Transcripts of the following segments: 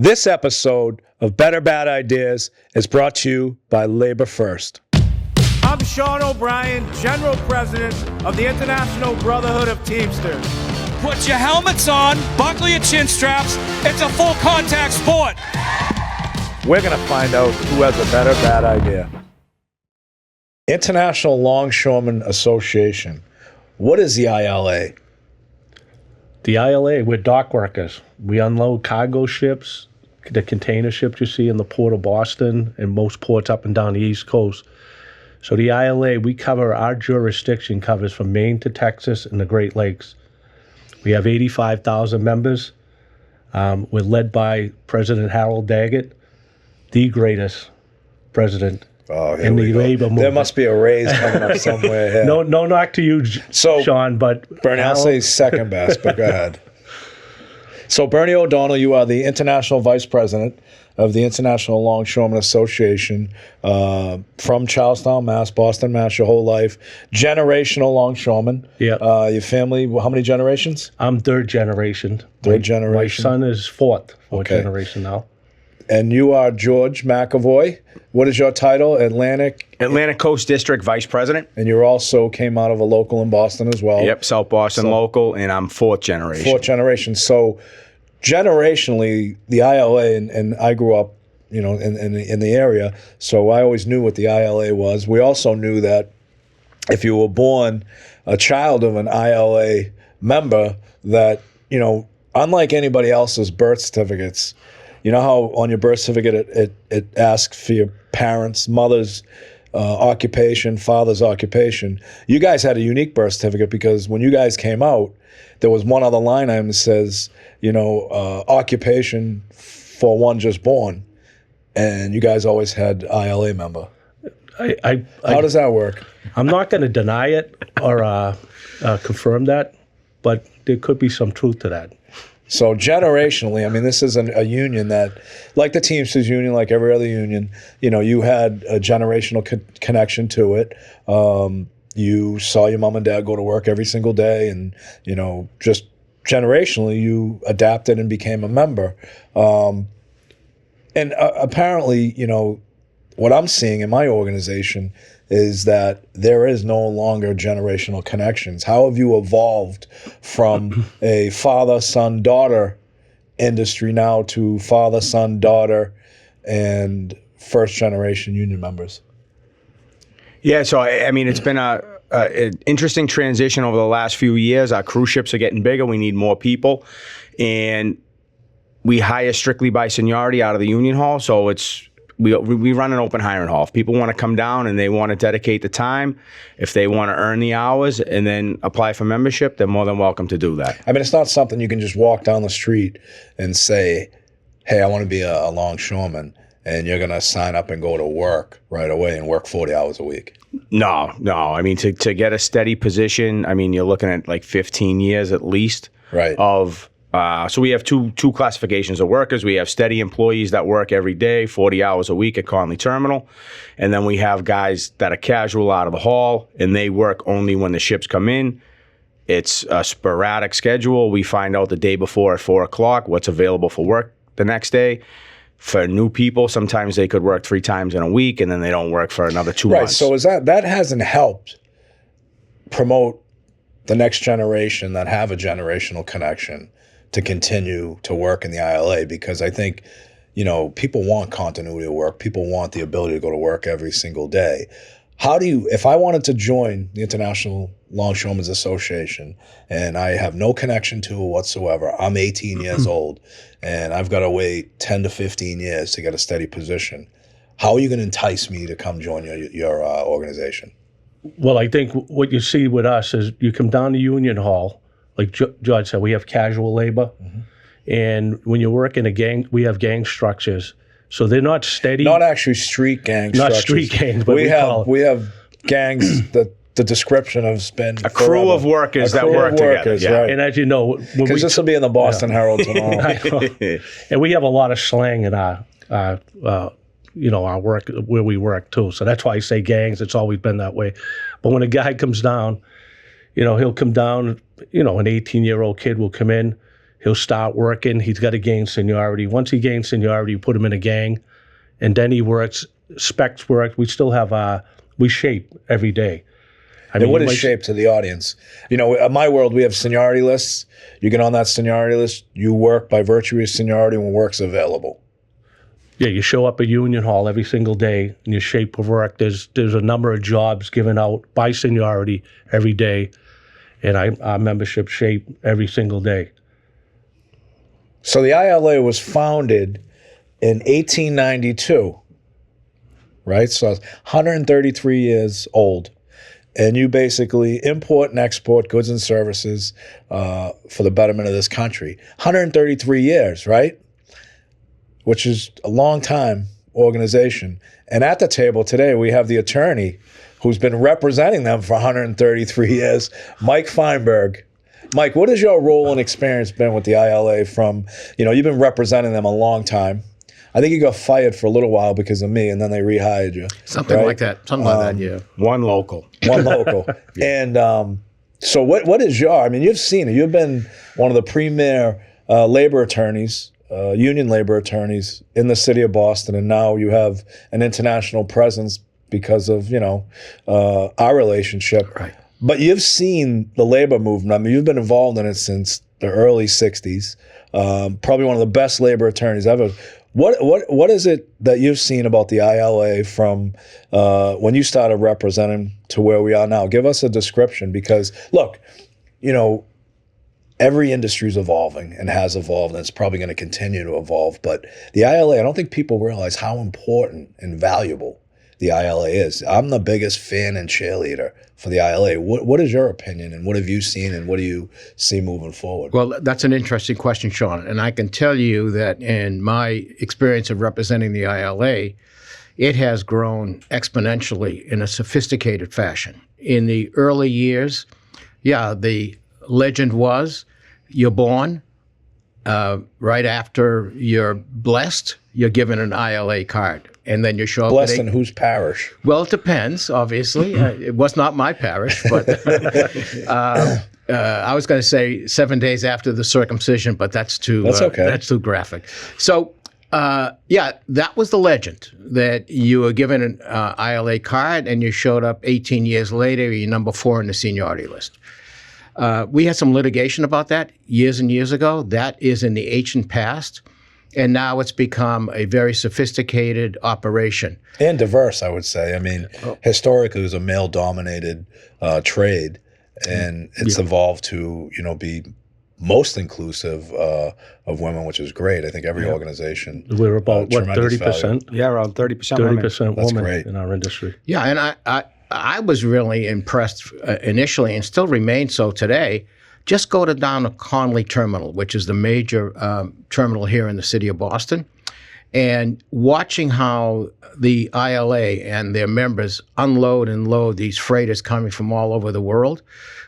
This episode of Better Bad Ideas is brought to you by LaborFirst. I'm Sean O'Brien, General President of the International Brotherhood of Teamsters. Put your helmets on, buckle your chin straps. It's a full contact sport. We're going to find out who has a better bad idea. International Longshoremen Association. What is the ILA? The ILA, we're dock workers. We unload cargo ships, the container ships you see in the port of Boston and most ports up and down the East Coast. So the ILA, our jurisdiction covers from Maine to Texas and the Great Lakes. We have 85,000 members. We're led by President Harold Daggett, the greatest president in the labor movement. There must be a raise coming up somewhere here. No knock to you, Sean, but Bernie, I'll say second best, but go ahead. So Bernie O'Donnell, you are the International Vice President of the International Longshoremen Association from Charlestown, Mass, Boston, Mass, your whole life. Generational longshoreman. Yeah. Your family, how many generations? I'm third generation. Third generation. My son is fourth generation now. And you are George McAvoy. What is your title? Atlantic Coast District Vice President. And you also came out of a local in Boston as well. Yep, South Boston local, and I'm fourth generation. Fourth generation. So generationally, the ILA, and I grew up, in the area, so I always knew what the ILA was. We also knew that if you were born a child of an ILA member, that, unlike anybody else's birth certificates, you know how on your birth certificate it asks for your parents, mother's occupation, father's occupation. You guys had a unique birth certificate because when you guys came out, there was one other line item that says, occupation for one just born, and you guys always had ILA member. How does that work? I'm not going to deny it or confirm that, but there could be some truth to that. So generationally, this is a union that, like the Teamsters union, like every other union, you had a generational connection to it. You saw your mom and dad go to work every single day, and, just generationally, you adapted and became a member. And apparently, what I'm seeing in my organization is that there is no longer generational connections. How have you evolved from a father, son, daughter industry now to father, son, daughter, and first generation union members? Yeah, so it's been an interesting transition over the last few years. Our cruise ships are getting bigger. We need more people, and we hire strictly by seniority out of the union hall. So we run an open hiring hall. If people want to come down and they want to dedicate the time, if they want to earn the hours and then apply for membership, they're more than welcome to do that. It's not something you can just walk down the street and say, hey, I want to be a longshoreman, and you're going to sign up and go to work right away and work 40 hours a week. No. To get a steady position, you're looking at like 15 years at least. Right. So we have two classifications of workers. We have steady employees that work every day, 40 hours a week at Conley Terminal. And then we have guys that are casual out of the hall, and they work only when the ships come in. It's a sporadic schedule. We find out the day before at 4 o'clock what's available for work the next day. For new people, sometimes they could work 3 times in a week, and then they don't work for another 2 months. Right, so that hasn't helped promote the next generation that have a generational connection to continue to work in the ILA, because I think, people want continuity of work. People want the ability to go to work every single day. If I wanted to join the International Longshoremen's Association and I have no connection to it whatsoever, I'm 18 years old and I've got to wait 10 to 15 years to get a steady position, how are you going to entice me to come join your organization? Well, I think what you see with us is you come down to Union Hall, like George said, we have casual labor. Mm-hmm. And when you work in a gang, we have gang structures. So they're not steady. Not actually street gang structures. Not street gangs, but we have gangs that the description has been a crew of workers that work together. Yeah. Right. And as you know, because this will be in the Boston Herald tomorrow. And we have a lot of slang in our work where we work too. So that's why I say gangs. It's always been that way. But when a guy comes down, he'll come down. An 18-year-old kid will come in. He'll start working. He's got to gain seniority. Once he gains seniority, you put him in a gang, and then he works, specs work. We still have, we shape every day. And what is shape to the audience? You know, in my world, we have seniority lists. You get on that seniority list, you work by virtue of your seniority when work's available. Yeah, you show up at Union Hall every single day and you shape of work. There's a number of jobs given out by seniority every day, and our membership shape every single day. So the ILA was founded in 1892, right? So it's 133 years old. And you basically import and export goods and services for the betterment of this country. 133 years, right? Which is a long time organization. And at the table today, we have the attorney who's been representing them for 133 years, Mike Feinberg. Mike, what has your role and experience been with the ILA from, you know, you've been representing them a long time. I think you got fired for a little while because of me, and then they rehired you. Something like that. Something like that, yeah. One local. One local. Yeah. And so what is your, I mean, you've seen it. You've been one of the premier labor attorneys, union labor attorneys in the city of Boston, and now you have an international presence because of, you know, our relationship. Right. But you've seen the labor movement. I mean, you've been involved in it since the early 60s. Probably one of the best labor attorneys ever. What is it that you've seen about the ILA from when you started representing to where we are now? Give us a description, because look, you know, every industry is evolving and has evolved, and it's probably going to continue to evolve. But the ILA, I don't think people realize how important and valuable the ILA is. I'm the biggest fan and cheerleader for the ILA. What is your opinion, and what have you seen, and what do you see moving forward? Well, that's an interesting question, Sean. And I can tell you that in my experience of representing the ILA, it has grown exponentially in a sophisticated fashion. In the early years, yeah, the legend was you're born, right after you're blessed, you're given an ILA card. And then you show up. Blessed in whose parish? Well, it depends, obviously. It was not my parish, but I was going to say 7 days after the circumcision, but that's too graphic. So, yeah, that was the legend, that you were given an ILA card and you showed up 18 years later, you're number 4 in the seniority list. We had some litigation about that years and years ago. That is in the ancient past. And now it's become a very sophisticated operation. And diverse, I would say. I mean, historically, it was a male-dominated trade, and it's evolved to, you know, be most inclusive of women, which is great. I think every organization. We're about, what, 30%? Value. Yeah, around 30% 30% women great. in our industry. Yeah, and I was really impressed initially, and still remain so today. Just go down to Conley Terminal, which is the major terminal here in the city of Boston, and watching how the ILA and their members unload and load these freighters coming from all over the world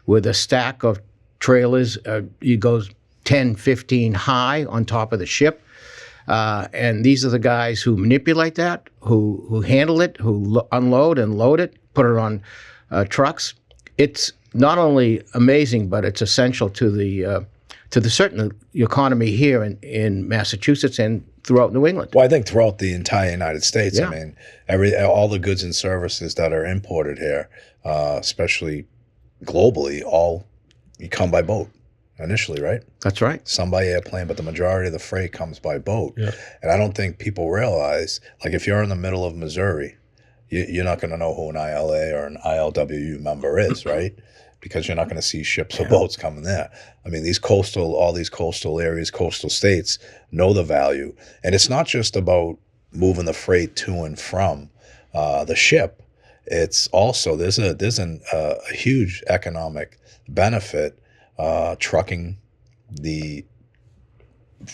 with a stack of trailers. It goes 10, 15 high on top of the ship. And these are the guys who manipulate that, who handle it, who unload and load it, put it on trucks. It's not only amazing, but it's essential to the certain economy here in Massachusetts and throughout New England. Well, I think throughout the entire United States. Yeah. I mean, all the goods and services that are imported here, especially globally, all you come by boat initially, right? That's right. Some by airplane, but the majority of the freight comes by boat. Yeah. And I don't think people realize, like, if you're in the middle of Missouri, you're not going to know who an ILA or an ILWU member is, right? Because you're not going to see ships or boats coming there. I mean, all these coastal areas, coastal states know the value. And it's not just about moving the freight to and from the ship. It's also, there's a huge economic benefit trucking the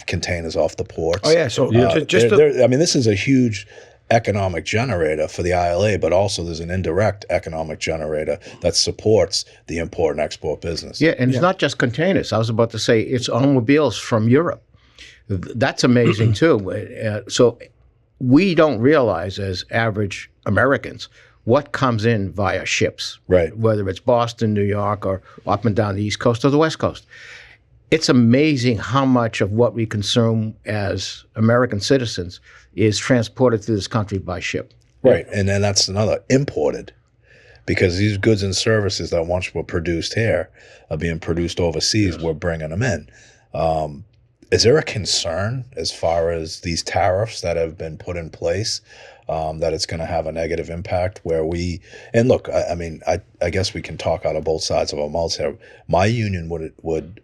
containers off the ports. Oh, yeah. So I mean, this is a huge economic generator for the ILA, but also there's an indirect economic generator that supports the import and export business. Yeah, and it's not just containers. I was about to say it's automobiles from Europe. That's amazing too. So we don't realize as average Americans what comes in via ships, right? Whether it's Boston, New York, or up and down the East Coast or the West Coast. it's amazing how much of what we consume as American citizens is transported through this country by ship. Right, and then that's another imported, because these goods and services that once were produced here are being produced overseas. We're bringing them in. Is there a concern as far as these tariffs that have been put in place, that it's going to have a negative impact where we, and look, I mean, I guess we can talk out of both sides of our mouths here. My union would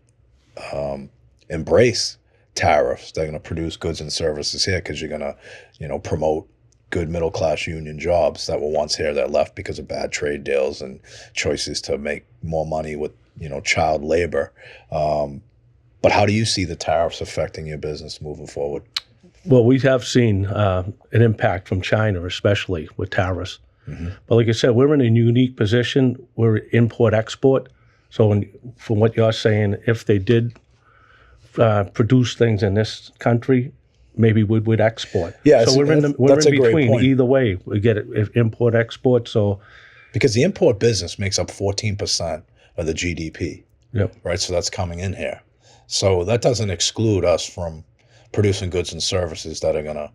embrace tariffs. They're going to produce goods and services here because you're going to, promote good middle-class union jobs that were once here that left because of bad trade deals and choices to make more money with, child labor. But how do you see the tariffs affecting your business moving forward? Well, we have seen an impact from China, especially with tariffs. Mm-hmm. But like I said, we're in a unique position. We're import-export. So from what you're saying, if they did produce things in this country, maybe we would export. Yeah, so we're in between. Either way, we get it, import-export. So because the import business makes up 14% of the GDP, yep. Right? So that's coming in here. So that doesn't exclude us from producing goods and services that are going to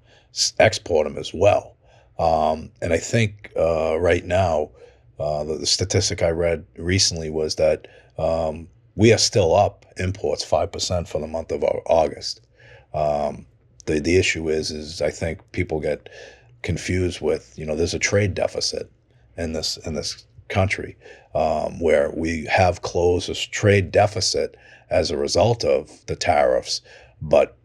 export them as well. And I think right now, the statistic I read recently was that we are still up imports 5% for the month of August. The issue is I think people get confused with, there's a trade deficit in this country where we have closed a trade deficit as a result of the tariffs. But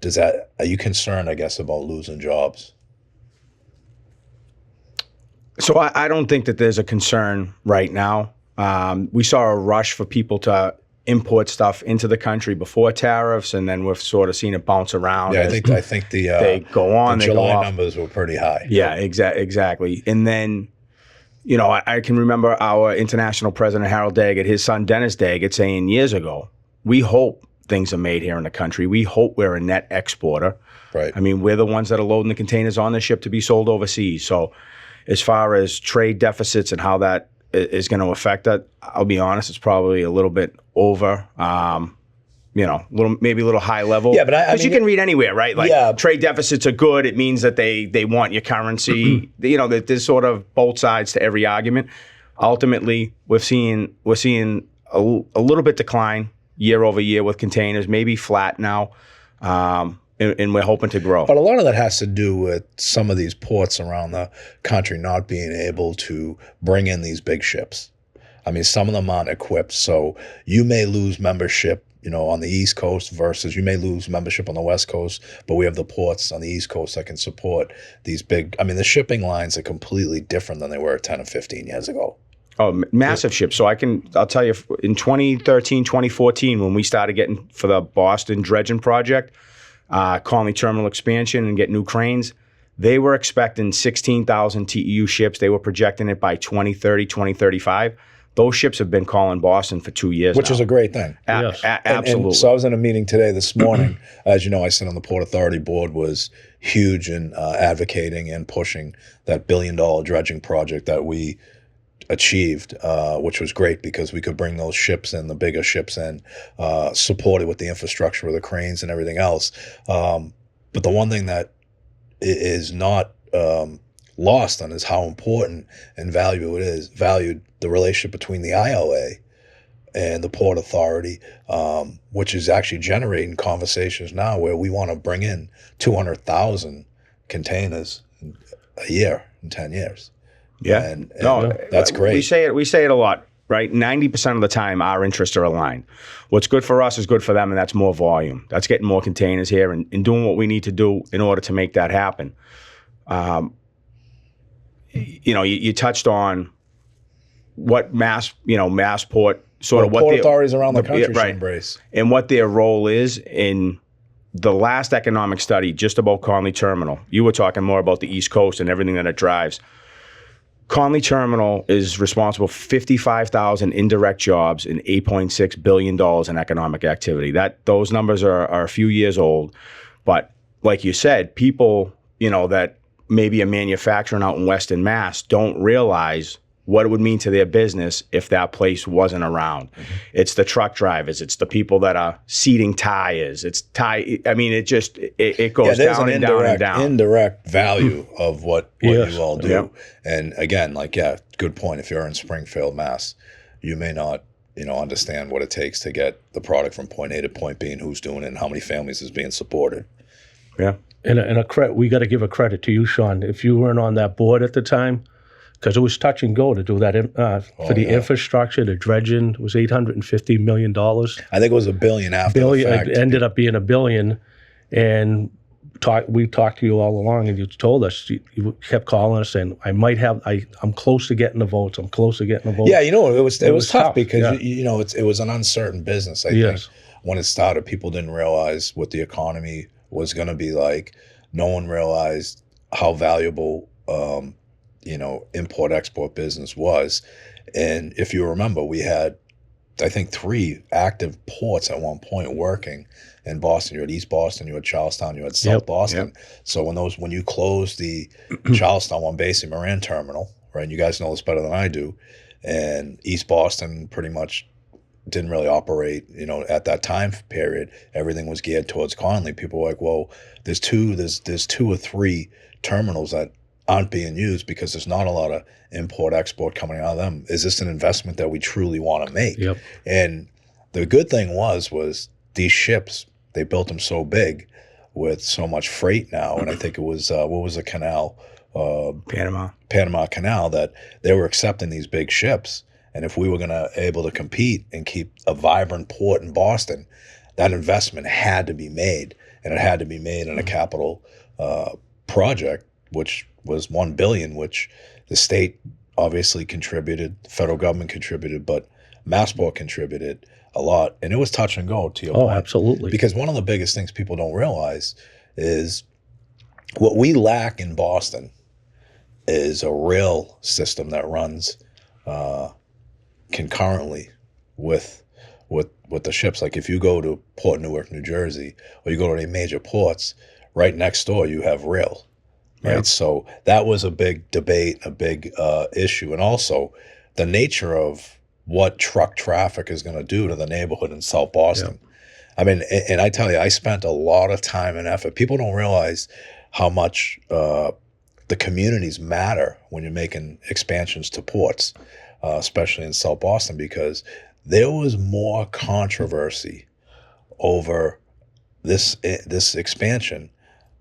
are you concerned, I guess, about losing jobs? So I don't think that there's a concern right now. We saw a rush for people to import stuff into the country before tariffs, and then we've sort of seen it bounce around. Yeah, I think they go on. The they July go off. numbers were pretty high. Yeah, exactly. And then, I can remember our international president, Harold Daggett, his son, Dennis Daggett, saying years ago, we hope things are made here in the country. We hope we're a net exporter. Right. I mean, we're the ones that are loading the containers on the ship to be sold overseas. So as far as trade deficits and how that is going to affect that, I'll be honest, it's probably a little bit over, maybe a little high level. Yeah, but because you can read anywhere, right? Like, yeah. Trade deficits are good. It means that they want your currency. That there's sort of both sides to every argument. Ultimately, we're seeing a little bit decline year over year with containers, maybe flat now. And we're hoping to grow. But a lot of that has to do with some of these ports around the country not being able to bring in these big ships. I mean, some of them aren't equipped, so you may lose membership, on the East Coast versus you may lose membership on the West Coast, but we have the ports on the East Coast that can support these big, the shipping lines are completely different than they were 10 or 15 years ago. Oh, massive ships. So I'll tell you, in 2013, 2014, when we started getting for the Boston dredging project, Conley Terminal expansion and get new cranes, they were expecting 16,000 TEU ships. They were projecting it by 2030, 2035. Those ships have been calling Boston for 2 years Which now. is a great thing. Absolutely. And so I was in a meeting this morning. As you know, I sit on the Port Authority board, was huge in advocating and pushing that $1 billion dredging project that we achieved, which was great because we could bring those ships in, the bigger ships in, support it with the infrastructure of the cranes and everything else. But the one thing that is not lost on is how important and valued the relationship between the ILA and the Port Authority, which is actually generating conversations now where we want to bring in 200,000 containers a year in 10 years. Yeah, and that's great. We say it a lot, right? 90% of the time, our interests are aligned. What's good for us is good for them, and that's more volume. That's getting more containers here and doing what we need to do in order to make that happen. You touched on what Massport sort of what port authorities around the country should embrace, and what their role is in the last economic study just about Conley Terminal. You were talking more about the East Coast and everything that it drives. Conley Terminal is responsible for 55,000 indirect jobs and $8.6 billion in economic activity. Those numbers are a few years old. But like you said, people, that maybe are manufacturing out in Western Mass don't realize what it would mean to their business if that place wasn't around. It's the truck drivers. It's the people that are seating tires. I mean, it goes there's down an and down and down. indirect value of what Yes. you all do. Yep. And again, good point. If you're in Springfield, Mass, you may not, understand what it takes to get the product from point A to point B and who's doing it and how many families is being supported. Yeah. And we got to give a credit to you, Sean. If you weren't on that board at the time, because it was touch and go to do that for the infrastructure, the dredging, it was $850 million. I think it was $1 billion after the fact. It ended up being $1 billion, and we talked to you all along, and you told us, you kept calling us saying, I'm close to getting the votes. I'm close to getting the votes. Yeah, it was tough because yeah. it was an uncertain business. I think when it started, people didn't realize what the economy was going to be like. No one realized how valuable import-export business was. And if you remember, we had, I think, 3 active ports at one point working in Boston. You had East Boston, you had Charlestown, you had South Boston. Yep. So when you closed the Charlestown One Basin Moran Terminal, right, and you guys know this better than I do, and East Boston pretty much didn't really operate, at that time period. Everything was geared towards Conley. People were like, well, there's 2 or 3 terminals that aren't being used because there's not a lot of import-export coming out of them. Is this an investment that we truly want to make? Yep. And the good thing was these ships, they built them so big with so much freight now, and I think it was, what was the canal? Panama Canal, that they were accepting these big ships. And if we were going to able to compete and keep a vibrant port in Boston, that investment had to be made, and it had to be made in a capital project, which was $1 billion, which the state obviously contributed, the federal government contributed, but Massport contributed a lot, and it was touch and go, to your point. Oh, absolutely. Because one of the biggest things people don't realize is what we lack in Boston is a rail system that runs concurrently with the ships. Like if you go to Port Newark, New Jersey, or you go to any major ports, right next door you have rail, right? Yeah. So that was a big debate, a big issue, and also the nature of what truck traffic is going to do to the neighborhood in South Boston. Yeah. I mean, and I tell you, I spent a lot of time and effort. People don't realize how much the communities matter when you're making expansions to ports, especially in South Boston, because there was more controversy over this expansion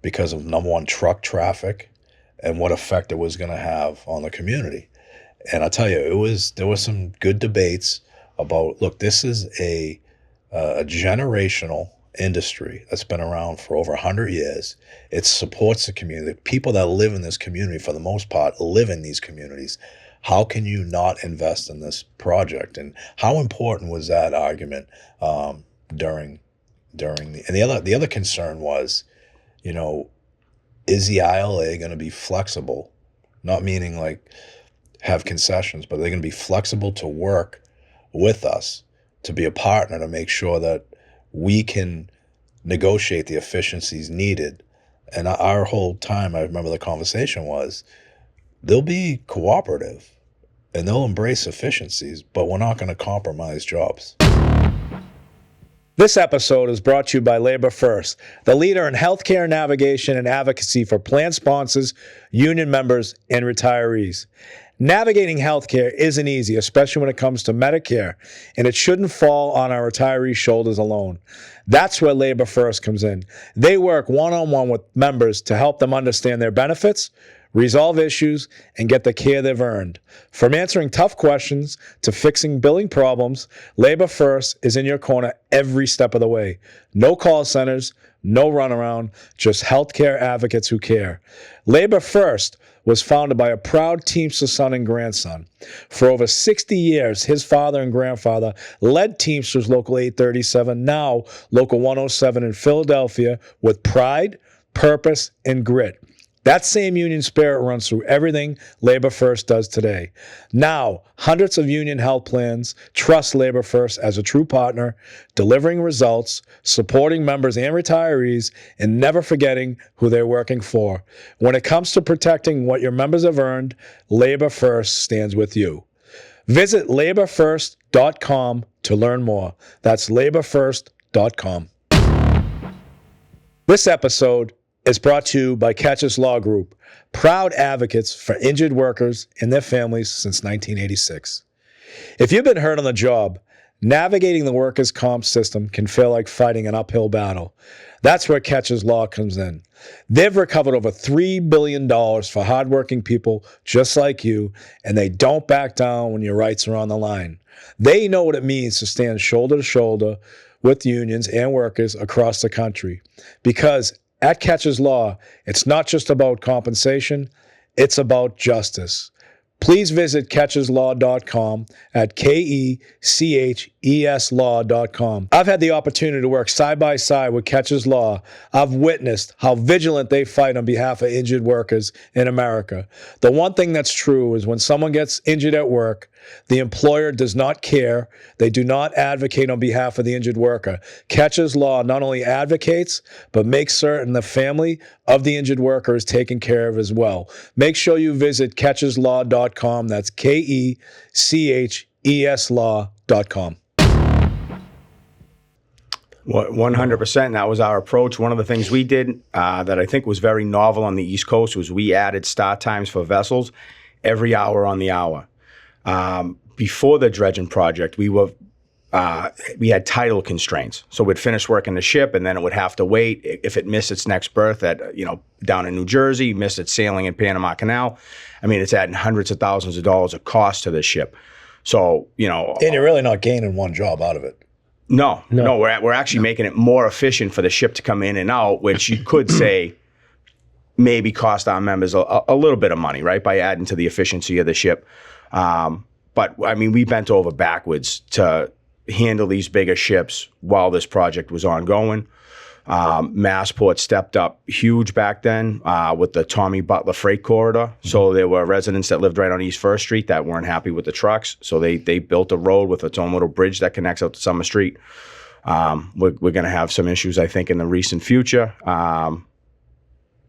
because of, number one, truck traffic and what effect it was going to have on the community. And I'll tell you, there was some good debates about, look, this is a generational industry that's been around for over 100 years. It supports the community. The people that live in this community, for the most part, live in these communities. How can you not invest in this project? And how important was that argument during the other concern was, is the ILA going to be flexible? Not meaning like have concessions, but they're going to be flexible to work with us, to be a partner, to make sure that we can negotiate the efficiencies needed. And our whole time, I remember the conversation was, they'll be cooperative and they'll embrace efficiencies, but we're not going to compromise jobs. This episode is brought to you by LaborFirst, the leader in healthcare navigation and advocacy for plan sponsors, union members, and retirees. Navigating healthcare isn't easy, especially when it comes to Medicare, and it shouldn't fall on our retirees' shoulders alone. That's where LaborFirst comes in. They work one-on-one with members to help them understand their benefits, resolve issues, and get the care they've earned. From answering tough questions to fixing billing problems, LaborFirst is in your corner every step of the way. No call centers, no runaround, just healthcare advocates who care. LaborFirst was founded by a proud Teamster son and grandson. For over 60 years, his father and grandfather led Teamsters Local 837, now Local 107 in Philadelphia, with pride, purpose, and grit. That same union spirit runs through everything LaborFirst does today. Now, hundreds of union health plans trust LaborFirst as a true partner, delivering results, supporting members and retirees, and never forgetting who they're working for. When it comes to protecting what your members have earned, LaborFirst stands with you. Visit LaborFirst.com to learn more. That's LaborFirst.com. This episode is brought to you by Catches Law Group, proud advocates for injured workers and their families since 1986. If you've been hurt on the job, navigating the workers' comp system can feel like fighting an uphill battle. That's where Catches Law comes in. They've recovered over $3 billion for hardworking people just like you, and they don't back down when your rights are on the line. They know what it means to stand shoulder to shoulder with unions and workers across the country. Because at Catches Law, it's not just about compensation, it's about justice. Please visit catcheslaw.com at KECHES Law.com. I've had the opportunity to work side by side with Catches Law. I've witnessed how vigilant they fight on behalf of injured workers in America. The one thing that's true is when someone gets injured at work, the employer does not care. They do not advocate on behalf of the injured worker. Catches Law not only advocates, but makes certain the family of the injured worker is taken care of as well. Make sure you visit catcheslaw.com. That's KECHES Law.com. 100%. That was our approach. One of the things we did that I think was very novel on the East Coast was we added start times for vessels every hour on the hour. Before the dredging project, we had tidal constraints. So we'd finish working the ship and then it would have to wait. If it missed its next berth at, down in New Jersey, missed its sailing in Panama Canal, I mean, it's adding hundreds of thousands of dollars of cost to this ship. So, And you're really not gaining one job out of it. No, we're actually making it more efficient for the ship to come in and out, which you could say maybe cost our members a little bit of money, right, by adding to the efficiency of the ship. But I mean, we bent over backwards to handle these bigger ships while this project was ongoing. Massport stepped up huge back then with the Tommy Butler Freight Corridor. So there were residents that lived right on East First Street that weren't happy with the trucks. So they built a road with its own little bridge that connects out to Summer Street. We're going to have some issues, I think, in the recent future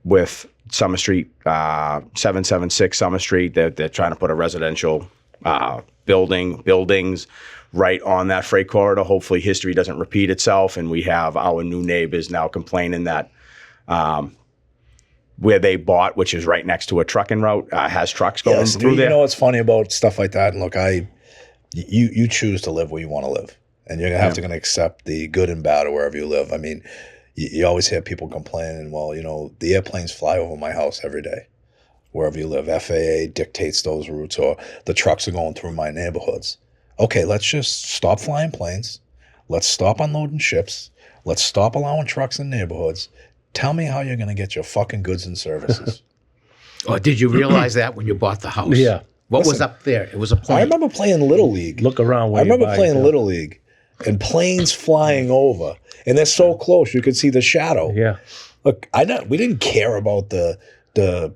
with Summer Street, 776 Summer Street. They're trying to put a residential buildings right on that freight corridor. Hopefully history doesn't repeat itself, and we have our new neighbors now complaining that where they bought, which is right next to a trucking route, has trucks going through there. You know what's funny about stuff like that? Look, you choose to live where you want to live, and you're gonna have to accept the good and bad of wherever you live. I mean, you always hear people complaining, well, the airplanes fly over my house every day. Wherever you live, FAA dictates those routes, or the trucks are going through my neighborhoods. Okay, let's just stop flying planes. Let's stop unloading ships. Let's stop allowing trucks in neighborhoods. Tell me how you're going to get your fucking goods and services. Or did you realize that when you bought the house? Yeah. What was up there? It was a plane. I remember playing Little League. Look around. I remember playing Little League and planes flying over, and they're so close you could see the shadow. Yeah. Look, we didn't care about the noise.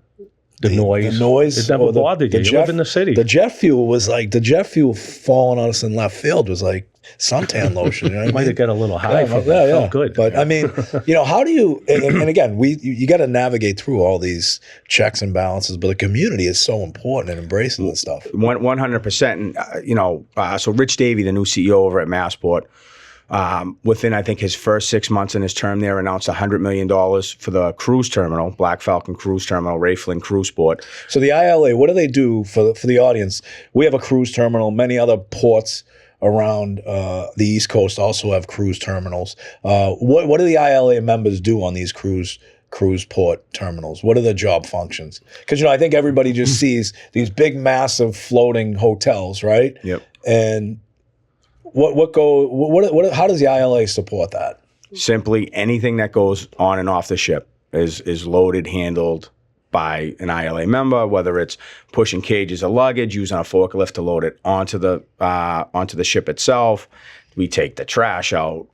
The noise. It never bothered you. You live in the city. The jet fuel was like, falling on us in left field was like suntan lotion. You know what I Might mean? have got a little high from it. Yeah. Felt good. But I mean, how do you, and again, you got to navigate through all these checks and balances, but the community is so important in embracing this stuff. 100%. And, so Rich Davey, the new CEO over at Massport, within, I think, his first 6 months in his term there, announced $100 million for the cruise terminal, Black Falcon Cruise Terminal, Ray Flynn Cruise Port. So the ILA, what do they do for the audience? We have a cruise terminal. Many other ports around the East Coast also have cruise terminals. What do the ILA members do on these cruise port terminals? What are the job functions? Because I think everybody just sees these big, massive floating hotels, right? Yep. And how does the ILA support that? Simply anything that goes on and off the ship is loaded, handled by an ILA member, whether it's pushing cages of luggage, using a forklift to load it onto the ship itself. We take the trash out.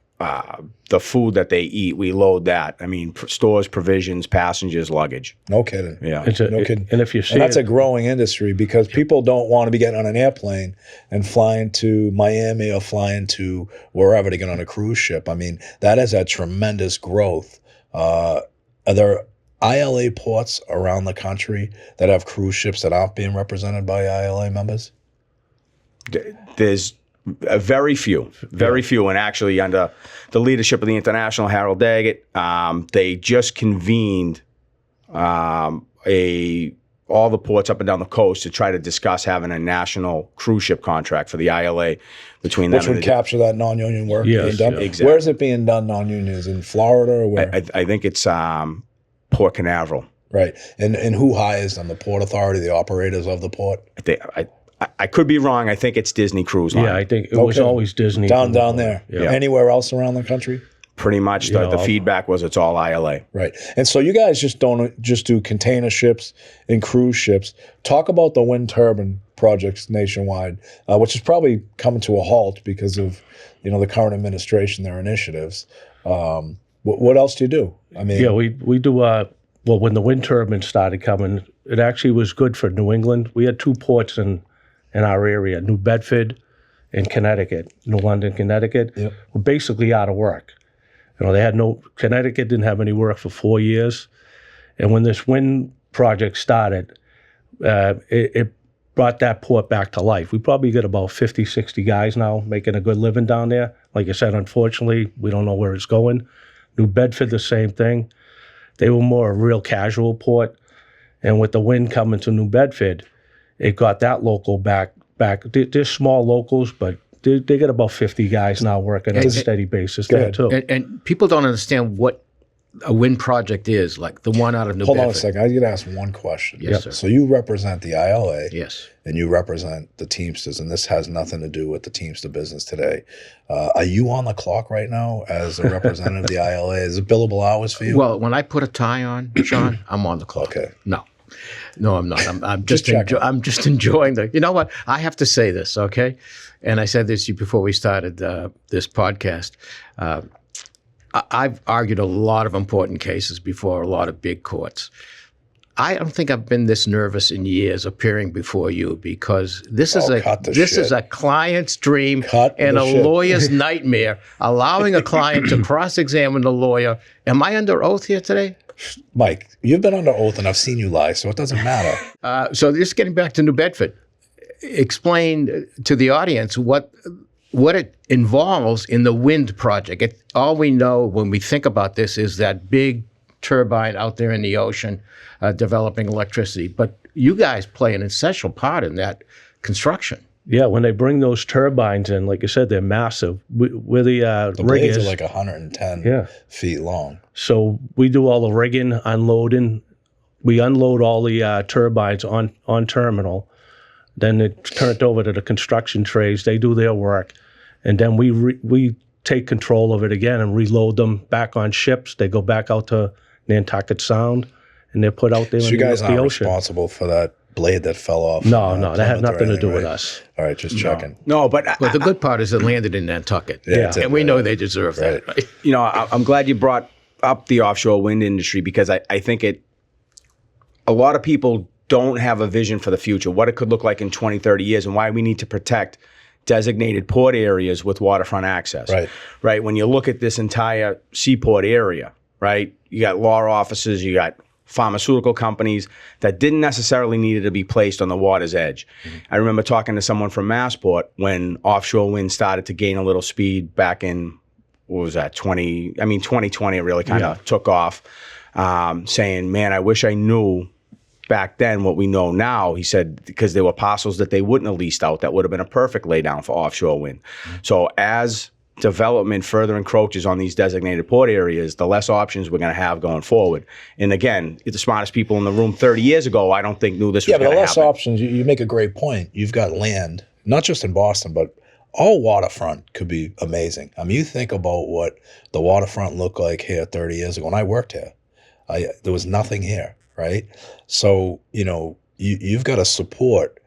the food that they eat, we load that. I mean, stores, provisions, passengers, luggage. No kidding. Yeah. No kidding. And if you see And that's it, a growing industry because people don't want to be getting on an airplane and flying to Miami or flying to wherever to get on a cruise ship. I mean, that is a tremendous growth. Are there ILA ports around the country that have cruise ships that aren't being represented by ILA members? There's very few, and actually under the leadership of the International Harold Daggett, they just convened all the ports up and down the coast to try to discuss having a national cruise ship contract for the ILA between them. Which would capture that non-union work being done? Yeah, exactly. Where is it being done non-union? Is it in Florida or where? I think it's Port Canaveral. Right. And who hires them? The Port Authority, the operators of the port? I could be wrong. I think it's Disney Cruise Line. yeah, I think it was always Disney. Down there. Yeah. Anywhere else around the country? Pretty much the feedback was it's all ILA. Right. And so you guys just don't just do container ships and cruise ships. Talk about the wind turbine projects nationwide, which is probably coming to a halt because of, the current administration, their initiatives. What else do you do? I mean, Yeah, we do, when the wind turbines started coming, it actually was good for New England. We had 2 ports in our area, New Bedford and Connecticut, New London, Connecticut, were basically out of work. They had Connecticut didn't have any work for 4 years. And when this wind project started, it brought that port back to life. We probably got about 50, 60 guys now making a good living down there. Like I said, unfortunately, we don't know where it's going. New Bedford, the same thing. They were more a real casual port. And with the wind coming to New Bedford, it got that local back. They're small locals, but they got about 50 guys now working on a steady basis there, too. And people don't understand what a wind project is, like the one out of New Bedford. Hold on a second. I got to ask one question. Yes, sir. So you represent the ILA. Yes. And you represent the Teamsters, and this has nothing to do with the Teamster business today. Are you on the clock right now as a representative of the ILA? Is it billable hours for you? Well, when I put a tie on, Sean, I'm on the clock. Okay. No, I'm not. I'm just enjoying the. You know what? I have to say this, okay? And I said this to you before we started this podcast. I've argued a lot of important cases before a lot of big courts. I don't think I've been this nervous in years appearing before you because this is a client's dream and a lawyer's nightmare, allowing a client to cross-examine the lawyer. Am I under oath here today? Mike, you've been under oath and I've seen you lie, so it doesn't matter. So just getting back to New Bedford, explain to the audience what it involves in the wind project. All we know when we think about this is that big turbine out there in the ocean developing electricity. But you guys play an essential part in that construction. Yeah, when they bring those turbines in, like I said, they're massive. We're the blades riggers. are like 110 feet long. So we do all the rigging, unloading. We unload all the turbines on terminal. Then it's turned over to the construction trades. They do their work. And then we take control of it again and reload them back on ships. They go back out to Nantucket Sound, and they're put out there in the ocean. So you guys aren't responsible for that blade that fell off? No, that had nothing to do with us. All right, just checking. No, but the good part is it landed in Nantucket. Yeah. And we know they deserve that. Right? I'm glad you brought up the offshore wind industry because I think a lot of people don't have a vision for the future, what it could look like in 20, 30 years, and why we need to protect designated port areas with waterfront access. Right. When you look at this entire seaport area, right, you got law offices, you got pharmaceutical companies that didn't necessarily need to be placed on the water's edge. Mm-hmm. I remember talking to someone from Massport when offshore wind started to gain a little speed back in, 2020 really kind of took off, saying, man, I wish I knew back then what we know now. He said, because there were parcels that they wouldn't have leased out that would have been a perfect laydown for offshore wind. Mm-hmm. So as development further encroaches on these designated port areas, the less options we're going to have going forward. And again, the smartest people in the room 30 years ago, I don't think knew this was going to happen. Yeah, but the less options, you make a great point. You've got land, not just in Boston, but all waterfront could be amazing. I mean, you think about what the waterfront looked like here 30 years ago. When I worked here, there was nothing here, right? So, you've got to support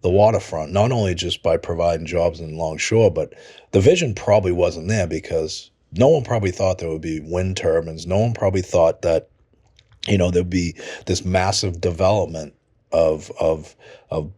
the waterfront, not only just by providing jobs in Longshore, but the vision probably wasn't there because no one probably thought there would be wind turbines. No one probably thought that, there'd be this massive development of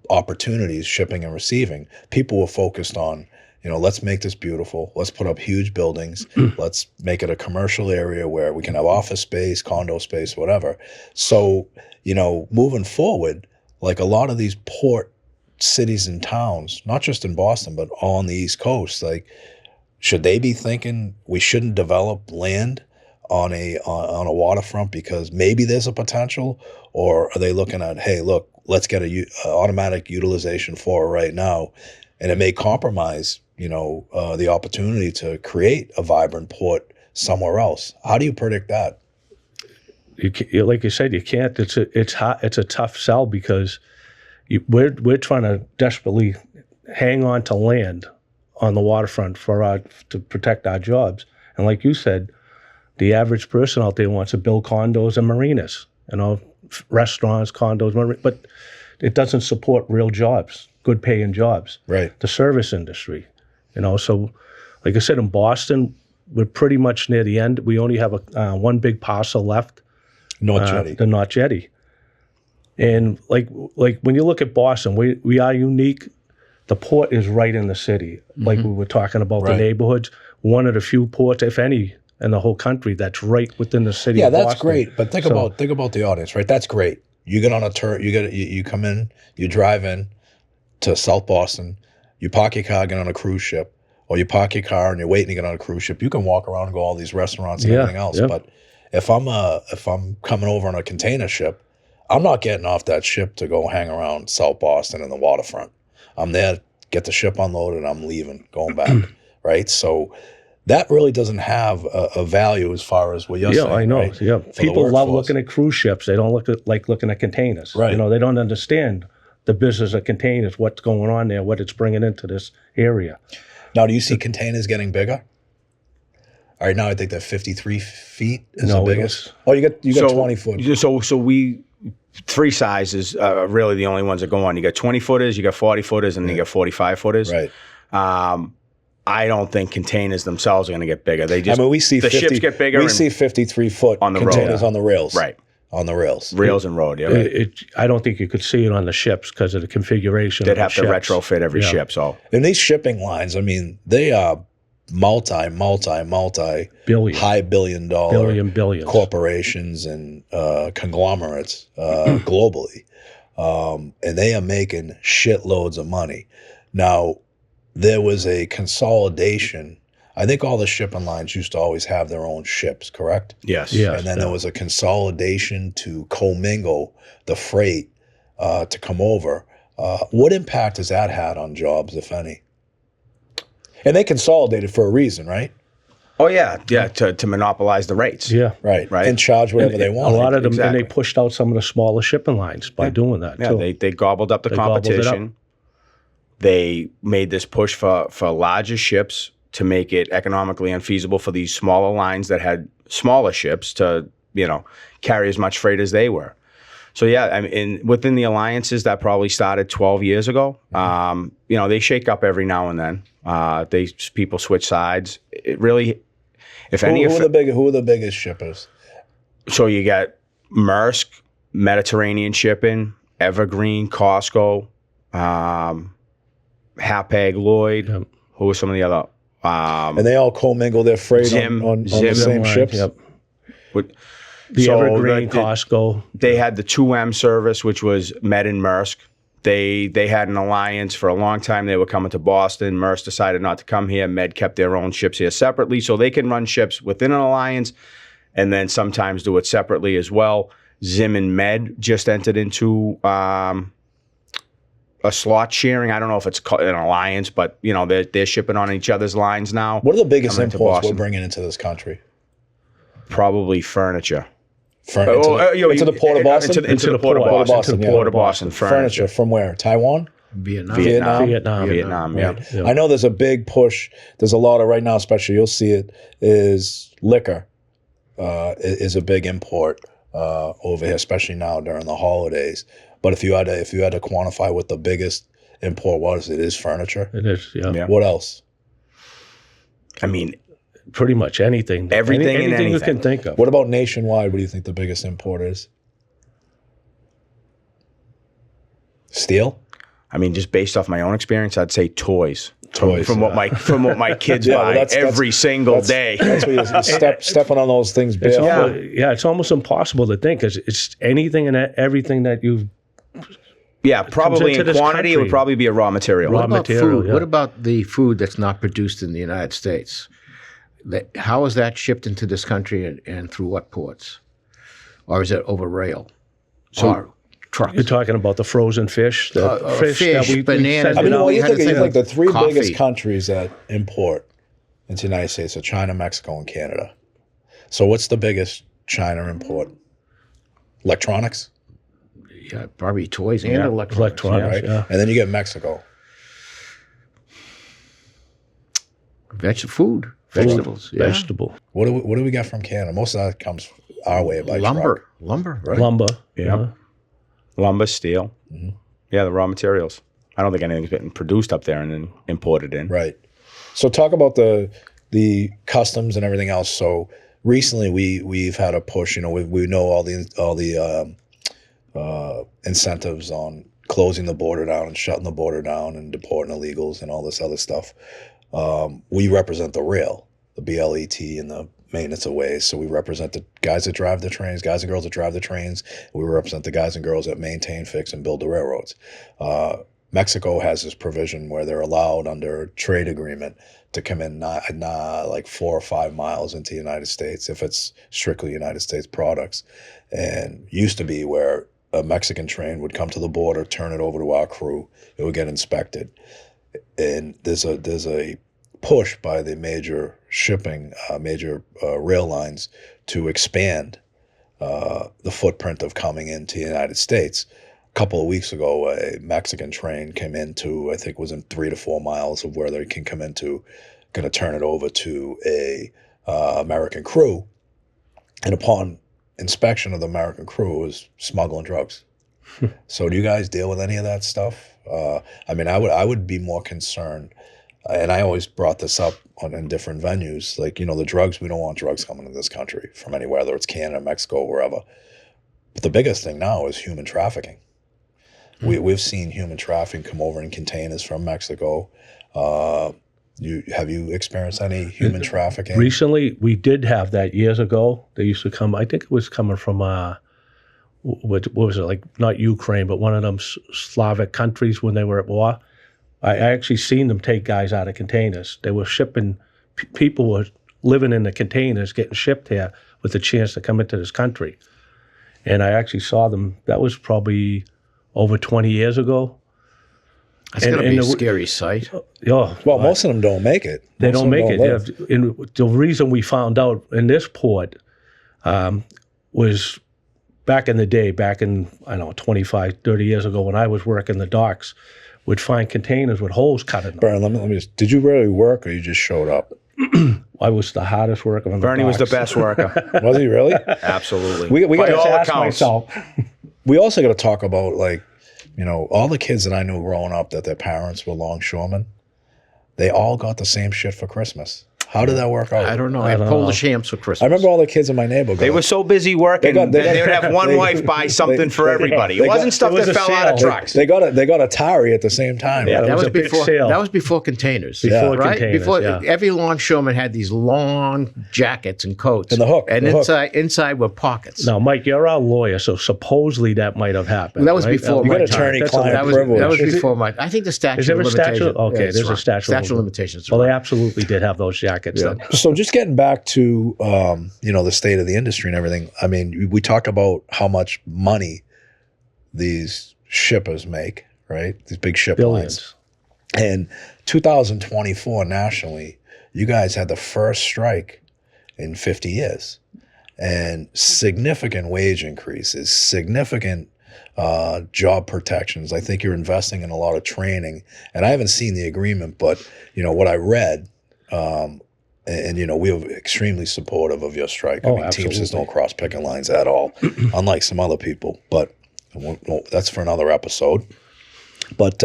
opportunities, shipping and receiving. People were focused on, let's make this beautiful. Let's put up huge buildings. Let's make it a commercial area where we can have office space, condo space, whatever. So, moving forward, like a lot of these port cities and towns, not just in Boston, but all on the East Coast, like, should they be thinking we shouldn't develop land on a waterfront because maybe there's a potential? Or are they looking at, hey, look, let's get a automatic utilization for it right now, and it may compromise, the opportunity to create a vibrant port somewhere else? How do you predict that? Like you said, you can't. It's hot. It's a tough sell because we're trying to desperately hang on to land on the waterfront to protect our jobs. And like you said, the average person out there wants to build condos and marinas, restaurants, condos, but it doesn't support real jobs, good paying jobs. Right. The service industry, So, like I said, in Boston, we're pretty much near the end. We only have one big parcel left. North Jetty. The North Jetty. And like when you look at Boston, we are unique. The port is right in the city. Like we were talking about the neighborhoods. One of the few ports, if any, in the whole country that's right within the city of Boston. Yeah, that's great. But think about the audience, right? That's great. You get on a tour, you come in, you drive in to South Boston, you park your car, get on a cruise ship, or you park your car and you're waiting to get on a cruise ship. You can walk around and go to all these restaurants and everything else. Yeah. But if I'm coming over on a container ship, I'm not getting off that ship to go hang around South Boston and the waterfront. I'm there, get the ship unloaded, and I'm leaving, going back, right? So that really doesn't have a value as far as what you're saying. Yeah, I know. Right? Yeah, people love looking at cruise ships. They don't looking at containers. Right. They don't understand the business of containers, what's going on there, what it's bringing into this area. Now, do you see containers getting bigger? All right, now I think that 53 feet is the biggest. You got 20 foot. So we 3 sizes are really the only ones that go on. You got 20 footers, you got 40 footers, and you got 45 footers. Right. I don't think containers themselves are going to get bigger. They just we see ships get bigger. We see 53 foot on the containers road. on the rails. Right. On the rails. Rails and road, yeah. I don't think you could see it on the ships because of the configuration. They'd have to retrofit every ship. So, and these shipping lines, they are multi billion, high billion-dollar billions corporations and conglomerates globally, and they are making shitloads of money. Now, there was a consolidation. I think all the shipping lines used to always have their own ships, correct? Yes. And then there was a consolidation to commingle the freight to come over. What impact has that had on jobs, if any? And they consolidated for a reason, right? Oh, yeah. Yeah, to monopolize the rates. Yeah. Right. And charge whatever they want. A lot of them, and they pushed out some of the smaller shipping lines by doing that, too. Yeah, they gobbled up the competition. They made this push for larger ships to make it economically unfeasible for these smaller lines that had smaller ships to, carry as much freight as they were. So yeah, within the alliances that probably started 12 years ago. They shake up every now and then. People switch sides. It really, who are the biggest shippers? So you got Maersk, Mediterranean Shipping, Evergreen, Costco, Hapag Lloyd. Yep. Who are some of the other? And they all commingle their freight on the same ships? Yep. Evergreen, Costco. They had the 2M service, which was Med and Maersk. They had an alliance for a long time. They were coming to Boston. Maersk decided not to come here. Med kept their own ships here separately, so they can run ships within an alliance and then sometimes do it separately as well. Zim and Med just entered into a slot sharing. I don't know if it's called an alliance, but they're shipping on each other's lines now. What are the biggest imports we're bringing into this country? Probably furniture. Into the Port of Boston? Into the Port of Boston. Port of Boston. Furniture from where? Taiwan? Vietnam. Yeah. I know there's a big push. There's a lot of, right now especially, you'll see it, is liquor is a big import over here, especially now during the holidays. But if you had to quantify what the biggest import was, it is furniture. It is, yeah. What else? Pretty much anything. Everything and anything you anything. can think of. What about nationwide? What do you think the biggest import is? Steel? I mean, just based off my own experience, I'd say toys. Toys, From what my kids Yeah, well, buy that's- every single day. That's where you're stepping on those things It's barefoot. it's almost impossible to think. It's anything and everything that you've Yeah, probably into in this quantity, it country. would probably be a raw material. Raw What about material, food? yeah. What about the food that's not produced in the United States? How is that shipped into this country and through what ports? Or is it over rail? Or trucks? You're talking about the frozen fish, the fish, that we bananas. send I mean, it out. well, you had to think think of like the of three coffee. biggest countries that import into the United States are China, Mexico, and Canada. So what's the biggest China import? Electronics, Yeah, probably toys and electronics. electronics. right? Yeah. And then you get Mexico. Food, vegetables, yeah. Vegetable, What do we get from Canada? Most of that comes our way by truck. lumber, right? lumber. Yeah. Lumber, steel. Yeah, the raw materials. I don't think anything's been produced up there and then imported in. Right. So talk about the customs and everything else. So recently we've had a push. You know, we know all the incentives on closing the border down and shutting the border down and deporting illegals and all this other stuff. We represent the rail, the BLET, and the maintenance of ways. So we represent the guys that drive the trains, guys and girls that drive the trains. We represent the guys and girls that maintain, fix, and build the railroads. Mexico has this provision where they're allowed under trade agreement to come in like 4 or 5 miles into the United States if it's strictly United States products. And used to be where a Mexican train would come to the border, turn it over to our crew, it would get inspected. And there's a push by the major shipping, rail lines to expand the footprint of coming into the United States. A couple of weeks ago, a Mexican train came into, I think, was in 3 to 4 miles of where they can come into, going to turn it over to a American crew, and upon inspection of the American crew, was smuggling drugs. So, do you guys deal with any of that stuff? I mean, I would be more concerned, and I always brought this up in different venues. Like, you know, the drugs, we don't want drugs coming into this country from anywhere, whether it's Canada, Mexico, wherever. But the biggest thing now is human trafficking. We've seen human trafficking come over in containers from Mexico. Have you experienced any human trafficking? Recently, we did have that years ago. They used to come. I think it was coming from what was it, like, not Ukraine, but one of them Slavic countries when they were at war. I actually seen them take guys out of containers. They were shipping. People were living in the containers, getting shipped here with a chance to come into this country. And I actually saw them. That was probably over 20 years ago. That's got to be a scary sight. Yeah. Well, most of them don't make it. They Most don't of them make it. live. Yeah. And the reason we found out in this port was back in the day, back in, I don't know, 25, 30 years ago when I was working the docks, would find containers with holes cut in them. Brian, let me just, did you really work or you just showed up? I was the hardest worker on the Bernie was the docks. best worker. Was he really? Absolutely. We By got all to Ask accounts. myself. We also got to talk about, like, you know, all the kids that I knew growing up that their parents were longshoremen, they all got the same shit for Christmas. How did that work out? I don't know. I had Polish hams for Christmas. I remember all the kids in my neighborhood. They were so busy working They got- that they would have one wife buy something for everybody. It wasn't stuff it was that a fell out of sale. trucks. They got Atari at the same time. Yeah, right? that was a big sale. That was before containers. Before right? containers, Before yeah. every longshoreman had these long jackets and coats. And the hook, And the hook. inside were pockets. Now, Mike, you're our lawyer, so supposedly that might have happened. Well, that was right? before You my got time. attorney-client That was privilege. Is it- before my. I think the statute Is there of a statute? limitations. Okay, Yeah, it's there's a wrong. statute. Statute of limitations. Well, they right. absolutely did have those jackets then. So just getting back to you know, the state of the industry and everything. I mean, we talked about how much money these shippers make, right? These big ship lines. Billions. And 2024 nationally, you guys had the first strike in 50 years, and significant wage increases, significant job protections. I think you're investing in a lot of training, and I haven't seen the agreement, but you know what I read. And you know, we were extremely supportive of your strike. I Oh, mean, Teamsters absolutely. don't cross picket lines at all, unlike some other people. But that's for another episode. But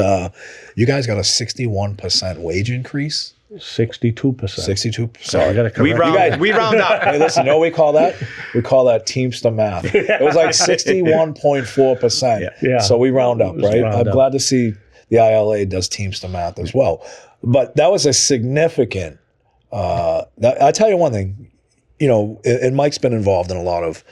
you guys got a 61% wage increase 62%. 62%. I Sorry. got to We correct. round, we round up. Hey, listen, you know what we call that? We call that Teamster math. It was like 61.4%. Yeah. So we round up, right? round I'm up. glad to see the ILA does Teamster math as well. But that was a significant, I tell you one thing, you know, and Mike's been involved in a lot of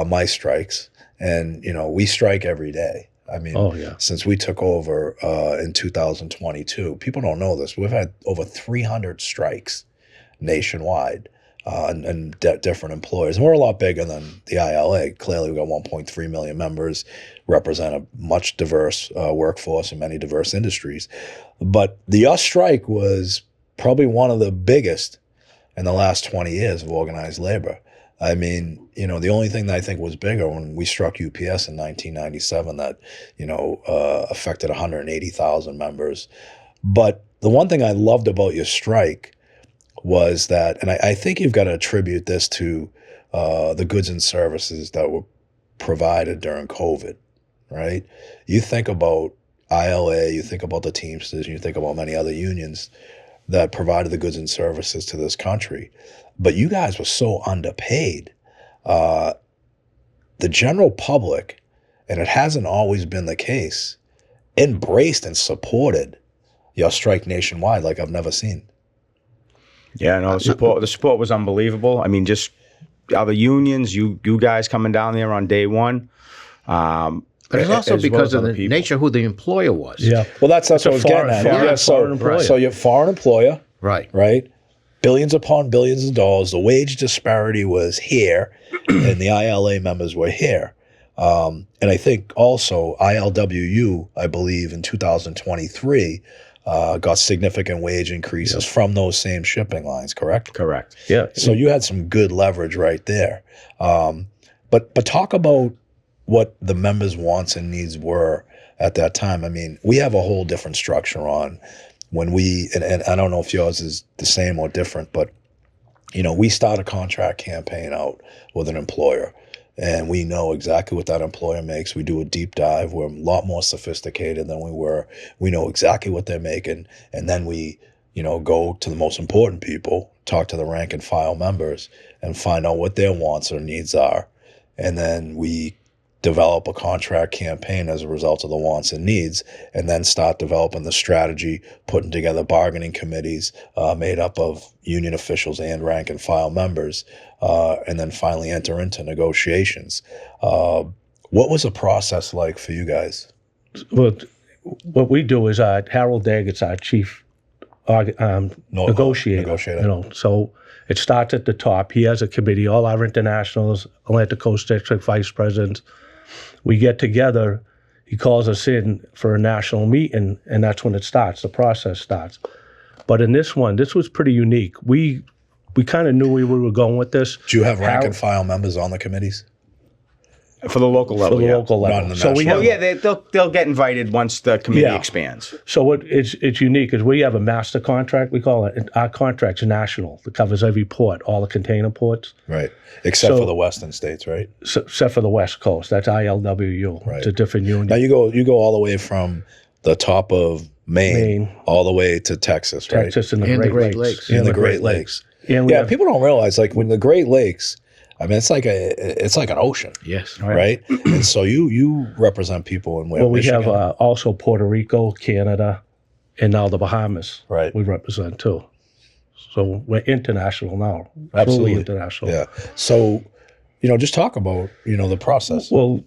my strikes, and, you know, we strike every day. I mean, since we took over in 2022, people don't know this. We've had over 300 strikes nationwide and different employers. And we're a lot bigger than the ILA. Clearly, we've got 1.3 million members, represent a much diverse workforce in many diverse industries. But the US strike was probably one of the biggest in the last 20 years of organized labor. I mean, you know, the only thing that I think was bigger when we struck UPS in 1997 that, you know, affected 180,000 members. But the one thing I loved about your strike was that, and I think you've got to attribute this to the goods and services that were provided during COVID, right? You think about ILA, you think about the Teamsters, and you think about many other unions that provided the goods and services to this country. But you guys were so underpaid. The general public, and it hasn't always been the case, embraced and supported your strike nationwide like I've never seen. Yeah, no, the support was unbelievable. I mean, just other unions, you guys coming down there on day one. But it's also because of the nature of who the employer was. Yeah. Well, that's what I was getting at. foreign employer. So you're a foreign employer, Right. Billions upon billions of dollars. The wage disparity was here, and the ILA members were here. And I think also ILWU, I believe, in 2023, got significant wage increases from those same shipping lines, correct? Correct. Yeah. So you had some good leverage right there. But talk about what the members' wants and needs were at that time. I mean, we have a whole different structure on when we, and I don't know if yours is the same or different, but, you know, we start a contract campaign out with an employer, and we know exactly what that employer makes. We do a deep dive. We're a lot more sophisticated than we were. We know exactly what they're making. And then we, you know, go to the most important people, talk to the rank and file members, and find out what their wants or needs are. And then we develop a contract campaign as a result of the wants and needs, and then start developing the strategy, putting together bargaining committees made up of union officials and rank and file members, and then finally enter into negotiations. What was the process like for you guys? Well, what we do is Harold Daggett's our chief negotiator. You know, so it starts at the top. He has a committee, all our internationals, Atlantic Coast District vice presidents. We get together, he calls us in for a national meeting, and that's when it starts, the process starts. But in this one, this was pretty unique. We kind of knew we were going with this. Do you have rank and file members on the committees? For the local level, For the local level. So we Well, yeah, they'll get invited once the committee expands. So what it's unique is we have a master contract, we call it. Our contract's national. It covers every port, all the container ports. Right. Except for the western states, right? Except for the West Coast. That's ILWU. Right. It's a different union. Now you go all the way from the top of Maine. All the way to Texas, right? Texas and the Great Lakes. And the Great Lakes. And yeah, people don't realize, like, when the Great Lakes, I mean, it's like an ocean. Yes. Right? And so you represent people in where? Well, we Michigan? have also Puerto Rico, Canada, and now the Bahamas. Right. We represent too. So we're international now. Absolutely. Truly international. Yeah. So, you know, just talk about, you know, the process. Well,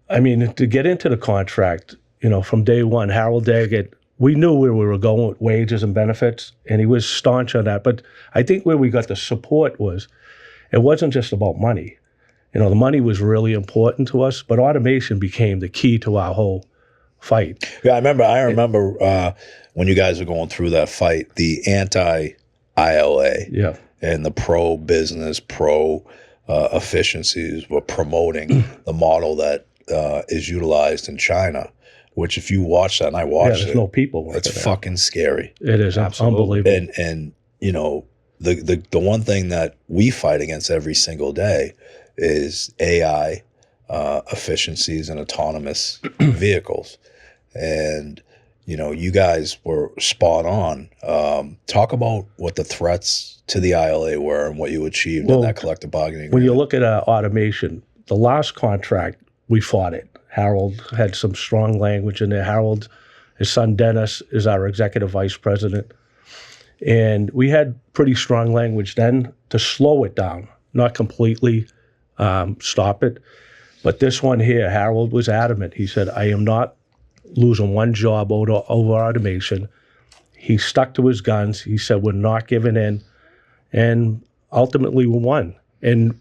I mean, to get into the contract, you know, from day one, Harold Daggett, we knew where we were going with wages and benefits, and he was staunch on that. But I think where we got the support was, it wasn't just about money. You know, the money was really important to us, but automation became the key to our whole fight. Yeah, I remember when you guys were going through that fight, the anti-ILA and the pro-business, pro-efficiencies were promoting the model that is utilized in China, which if you watch that, and I watched there's no people. it's fucking scary. It is unbelievable. And you know, the one thing that we fight against every single day is AI efficiencies and autonomous vehicles. And you guys were spot on. Talk about what the threats to the ILA were and what you achieved in that collective bargaining When you agreement. look at automation, the last contract, we fought it. Harold had some strong language in there. Harold, his son Dennis, is our executive vice president. And we had pretty strong language then to slow it down, not completely stop it. But this one here, Harold was adamant. He said, I am not losing one job over automation. He stuck to his guns. He said, we're not giving in. And ultimately, we won. And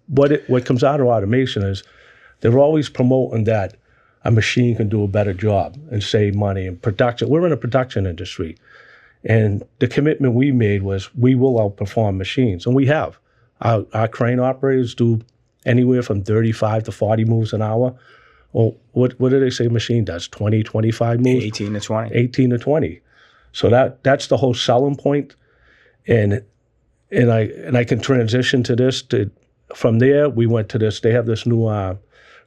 what comes out of automation is they're always promoting that a machine can do a better job and save money and production. We're in a production industry. And the commitment we made was we will outperform machines. And we have. Our crane operators do anywhere from 35 to 40 moves an hour. Well, what do they say a machine does? 20, 25 moves? 18 to 20. 18 to 20. So that's the whole selling point. And I can transition to this. From there, we went to this. They have this new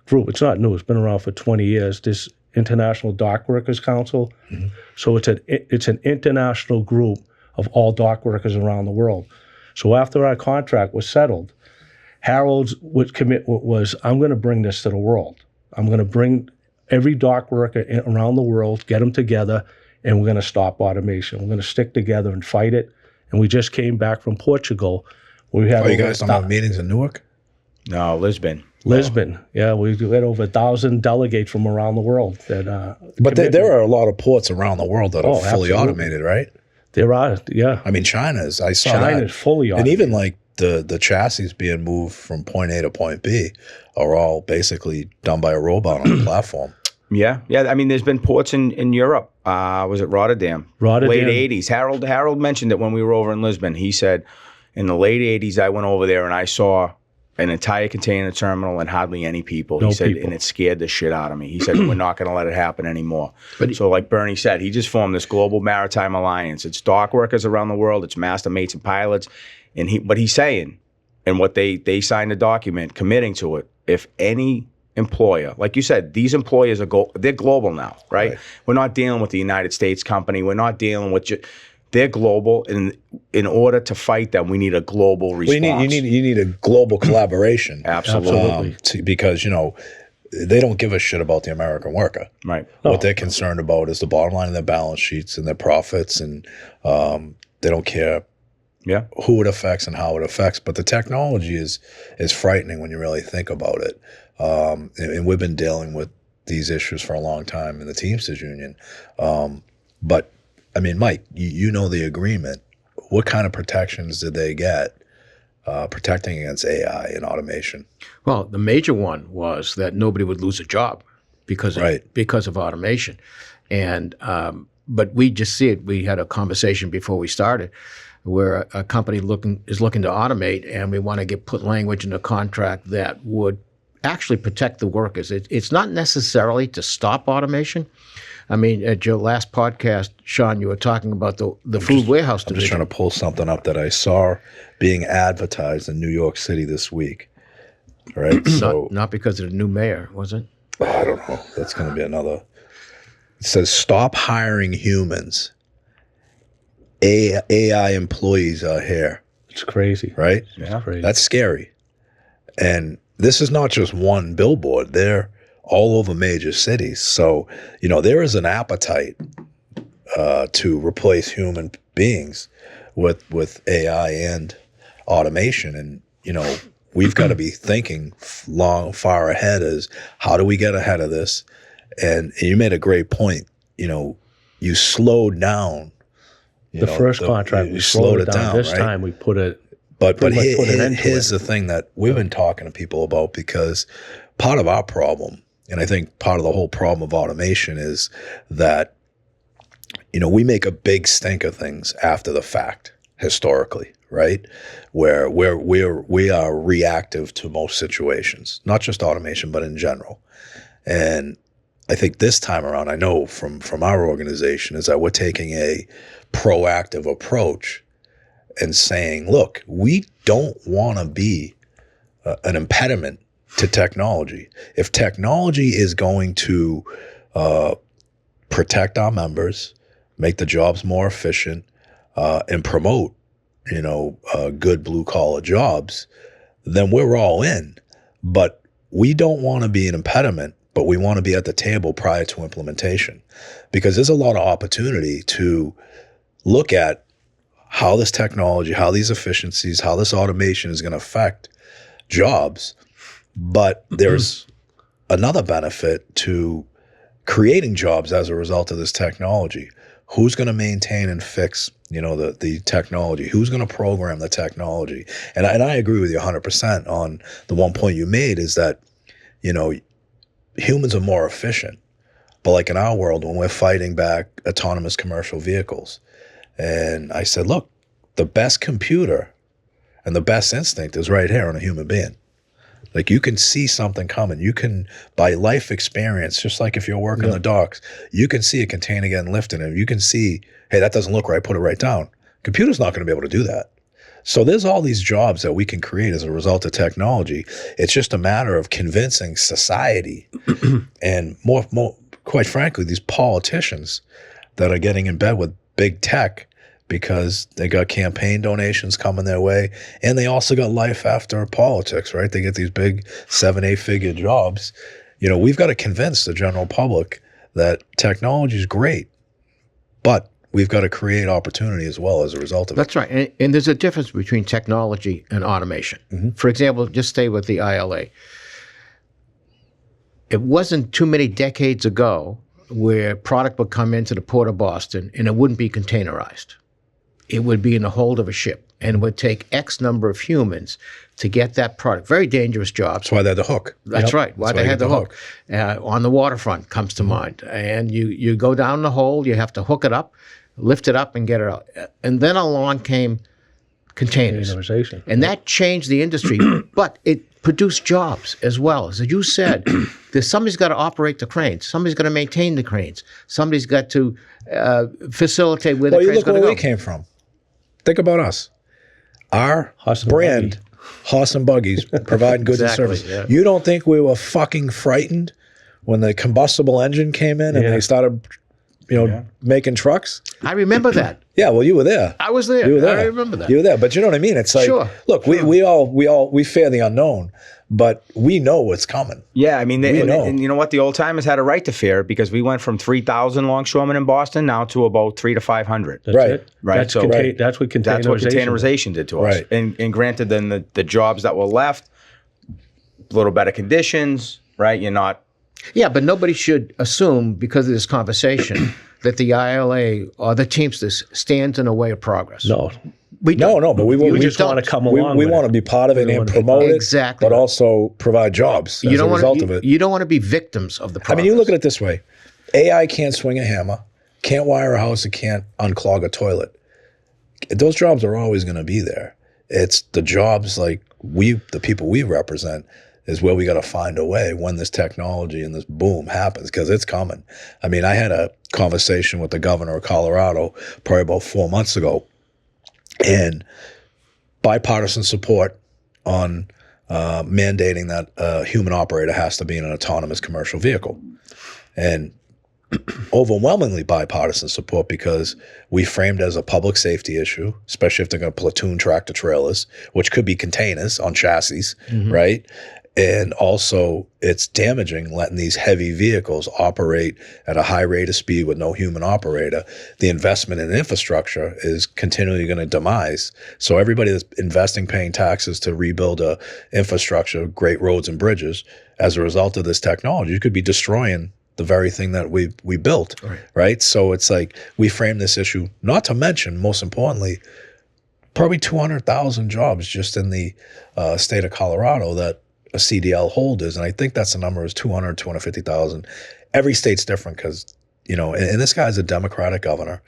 group. It's not new. It's been around for 20 years. This International Dock Workers Council. Mm-hmm. So it's an international group of all dock workers around the world. So after our contract was settled, Harold's commitment was, I'm going to bring this to the world. I'm going to bring every dock worker around the world, get them together, and we're going to stop automation. We're going to stick together and fight it. And we just came back from Portugal. Where we had you guys don't have meetings in Newark? No, Lisbon. Yeah. We had over 1,000 delegates from around the world. But there are a lot of ports around the world that are fully absolutely. automated, right? There are, yeah. I mean, I saw that. China's fully automated. And even like the chassis being moved from point A to point B are all basically done by a robot on a platform. Yeah. I mean, there's been ports in Europe. Was it Rotterdam? Late 80s. Harold mentioned it when we were over in Lisbon. He said, in the late 80s, I went over there and I saw an entire container terminal and hardly any people. He said, and it scared the shit out of me. He said, we're not going to let it happen anymore. So like Bernie said, he just formed this global maritime alliance. It's dock workers around the world. It's master mates and pilots. But he's saying, and what they signed a document committing to it, if any employer, like you said, these employers they're global now, right? We're not dealing with the United States company. We're not dealing with they're global, and in order to fight them, we need a global response. Well, you need a global collaboration. Absolutely. Because they don't give a shit about the American worker. Right. What they're concerned about is the bottom line of their balance sheets and their profits, and they don't care who it affects and how it affects. But the technology is frightening when you really think about it. And we've been dealing with these issues for a long time in the Teamsters Union. But I mean, Mike, you know the agreement. What kind of protections did they get protecting against AI and automation? Well, the major one was that nobody would lose a job because of automation. And but we just see it. We had a conversation before we started where a company is looking to automate, and we want to put language in the contract that would actually protect the workers. It's not necessarily to stop automation. I mean, at your last podcast, Sean, you were talking about the food warehouse division. I'm just trying to pull something up that I saw being advertised in New York City this week. All right, so not because of the new mayor, was it? I don't know. That's going to be another. It says, "Stop hiring humans. AI employees are here." It's crazy, right? Yeah, crazy. That's scary. And this is not just one billboard. They're all over major cities. So, there is an appetite to replace human beings with AI and automation. And, we've got to be thinking far ahead as how do we get ahead of this? And you made a great point. You slowed down. The first contract, we slowed it down. This time we put it. But here's the thing that we've been talking to people about, because part of our problem, and I think part of the whole problem of automation, is that, we make a big stink of things after the fact, historically, right? Where we are reactive to most situations, not just automation, but in general. And I think this time around, I know from our organization, is that we're taking a proactive approach and saying, look, we don't want to be an impediment to technology. If technology is going to protect our members, make the jobs more efficient, and promote, good blue collar jobs, then we're all in. But we don't want to be an impediment, but we want to be at the table prior to implementation, because there's a lot of opportunity to look at how this technology, how these efficiencies, how this automation is going to affect jobs. But there's another benefit to creating jobs as a result of this technology. Who's going to maintain and fix, the technology? Who's going to program the technology? And I agree with you 100% on the one point you made, is that, humans are more efficient. But like in our world, when we're fighting back autonomous commercial vehicles, and I said, look, the best computer and the best instinct is right here on a human being. Like, you can see something coming. You can, by life experience, just like if you're working the docks, you can see a container getting lifted, and you can see, hey, that doesn't look right, put it right down. Computer's not going to be able to do that. So there's all these jobs that we can create as a result of technology. It's just a matter of convincing society and more, quite frankly, these politicians that are getting in bed with big tech, because they got campaign donations coming their way, and they also got life after politics, right? They get these big 7-8 figure jobs. We've got to convince the general public that technology is great, but we've got to create opportunity as well as a result of it. That's right. And there's a difference between technology and automation. Mm-hmm. For example, just stay with the ILA. It wasn't too many decades ago where product would come into the port of Boston and it wouldn't be containerized. It would be in the hold of a ship, and it would take X number of humans to get that product. Very dangerous jobs. That's why they had the hook. That's right. Why they had the hook. On the waterfront comes to mind. And you go down the hole, you have to hook it up, lift it up, and get it out. And then along came containers. And that changed the industry, but it produced jobs as well. As you said, somebody's got to operate the cranes. Somebody's got to maintain the cranes. Somebody's got to facilitate where the crane's going to go. Look where we came from. Think about us. Our brand, Horse and Buggies, provide goods and services. Yeah. You don't think we were fucking frightened when the combustible engine came in and they started, making trucks? I remember that. Yeah, well, you were there. I was there. You were there. I remember that. You were there, but you know what I mean? It's like, look, we all fear the unknown, but we know what's coming. Yeah, I mean, and you know what? The old timers had a right to fear, because we went from 3,000 longshoremen in Boston now to about 300 to 500. That's it. Right. That's what containerization did to us. Right. And granted, then the jobs that were left, a little better conditions, right? You're not. Yeah, but nobody should assume, because of this conversation, that the ILA or the Teamsters stands in the way of progress. No. No, but we just want to come along. We want to be part of it and promote it, but also provide jobs as a result of it. You don't want to be victims of the progress. I mean, you look at it this way. AI can't swing a hammer, can't wire a house, it can't unclog a toilet. Those jobs are always going to be there. It's the jobs like the people we represent, is where we got to find a way when this technology and this boom happens, because it's coming. I mean, I had a conversation with the governor of Colorado probably about 4 months ago, and bipartisan support on mandating that a human operator has to be in an autonomous commercial vehicle. And overwhelmingly bipartisan support, because we framed it as a public safety issue, especially if they're going to platoon tractor trailers, which could be containers on chassis, right? And also, it's damaging letting these heavy vehicles operate at a high rate of speed with no human operator. The investment in infrastructure is continually going to demise. So everybody that's investing, paying taxes to rebuild a infrastructure, great roads and bridges, as a result of this technology, you could be destroying the very thing that we built, right? So it's like, we frame this issue, not to mention, most importantly, probably 200,000 jobs just in the state of Colorado that a CDL holders, and I think that's the number, is 250,000. Every state's different, because, and this guy's a Democratic governor,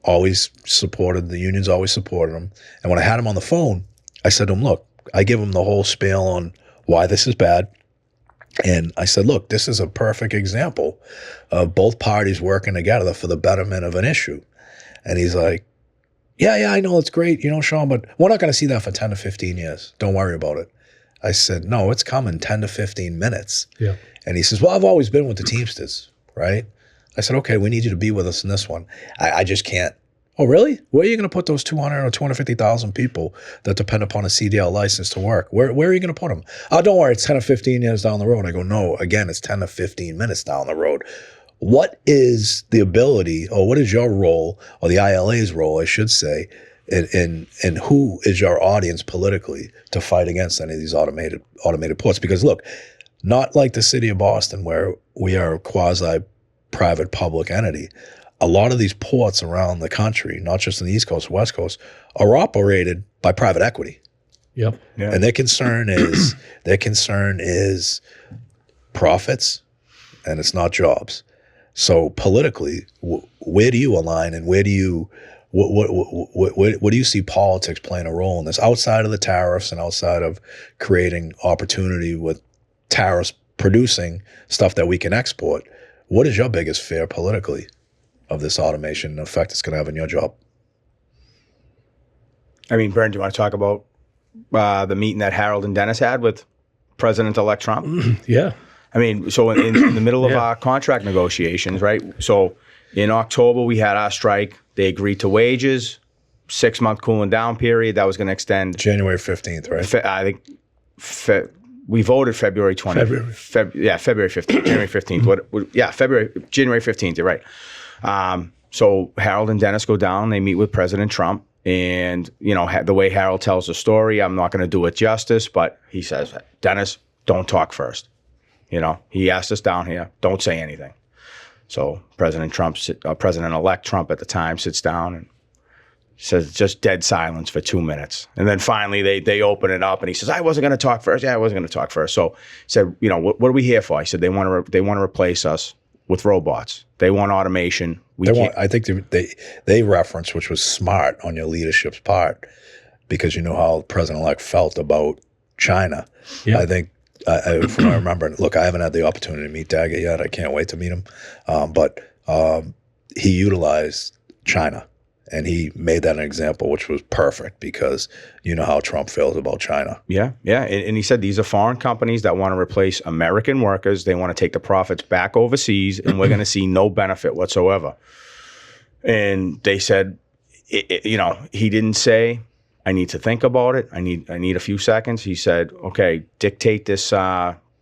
always supported, the unions always supported him. And when I had him on the phone, I said to him, look, I give him the whole spiel on why this is bad. And I said, look, this is a perfect example of both parties working together for the betterment of an issue. And he's like, yeah, I know, it's great, Sean, but we're not going to see that for 10 to 15 years. Don't worry about it. I said, no, it's coming 10 to 15 minutes. Yeah. And he says, well, I've always been with the Teamsters, right? I said, okay, we need you to be with us in this one. I just can't. Oh, really? Where are you going to put those 200 or 250,000 people that depend upon a CDL license to work? Where are you going to put them? Oh, don't worry, it's 10 or 15 years down the road. I go, no, again, it's 10 to 15 minutes down the road. What is the ability, or what is your role, or the ILA's role, I should say, and who is your audience politically to fight against any of these automated ports? Because look, not like the city of Boston where we are a quasi-private public entity. A lot of these ports around the country, not just in the East Coast, West Coast, are operated by private equity. Yep. Yeah. And their concern is profits, and it's not jobs. So politically, where do you align, and where do you what do you see politics playing a role in this, outside of the tariffs and outside of creating opportunity with tariffs producing stuff that we can export? What is your biggest fear politically of this automation and the effect it's going to have on your job? I mean, Bern, do you want to talk about the meeting that Harold and Dennis had with President-elect Trump? Yeah. I mean, so in the middle of our contract negotiations, right? So in October, we had our strike. They agreed to wages, 6-month cooling down period. That was going to extend. January 15th, right? I think we voted February 20th. February 15th. January 15th. January 15th, you're right. So Harold and Dennis go down. They meet with President Trump. And, you know, the way Harold tells the story, I'm not going to do it justice, but he says, Dennis, don't talk first. You know, he asked us down here, don't say anything. So President-elect Trump at the time sits down and says just dead silence for 2 minutes. And then finally they open it up and he says, I wasn't going to talk first. Yeah, I wasn't going to talk first. So he said, you know, what are we here for? I said, they want to replace us with robots. They want automation. I think they referenced, which was smart on your leadership's part, because you know how President-elect felt about China. Yeah. I think, from what I remember, look, I haven't had the opportunity to meet Daggett yet. I can't wait to meet him. But he utilized China, and he made that an example, which was perfect, because you know how Trump feels about China. Yeah. And he said these are foreign companies that want to replace American workers. They want to take the profits back overseas, and we're going to see no benefit whatsoever. And they said, you know, he didn't say, I need to think about it. I need a few seconds. He said, okay, dictate this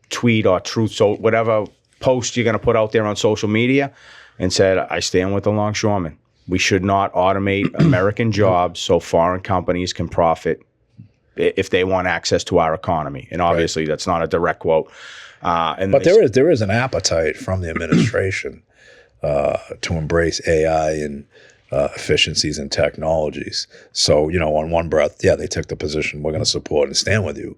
tweet or truth, so whatever post you're going to put out there on social media, and said, I stand with the Longshoremen. We should not automate American jobs so foreign companies can profit if they want access to our economy. And obviously that's not a direct quote. But there is an appetite from the administration to embrace AI and efficiencies and technologies. So, you know, on one breath, yeah, they took the position, we're going to support and stand with you.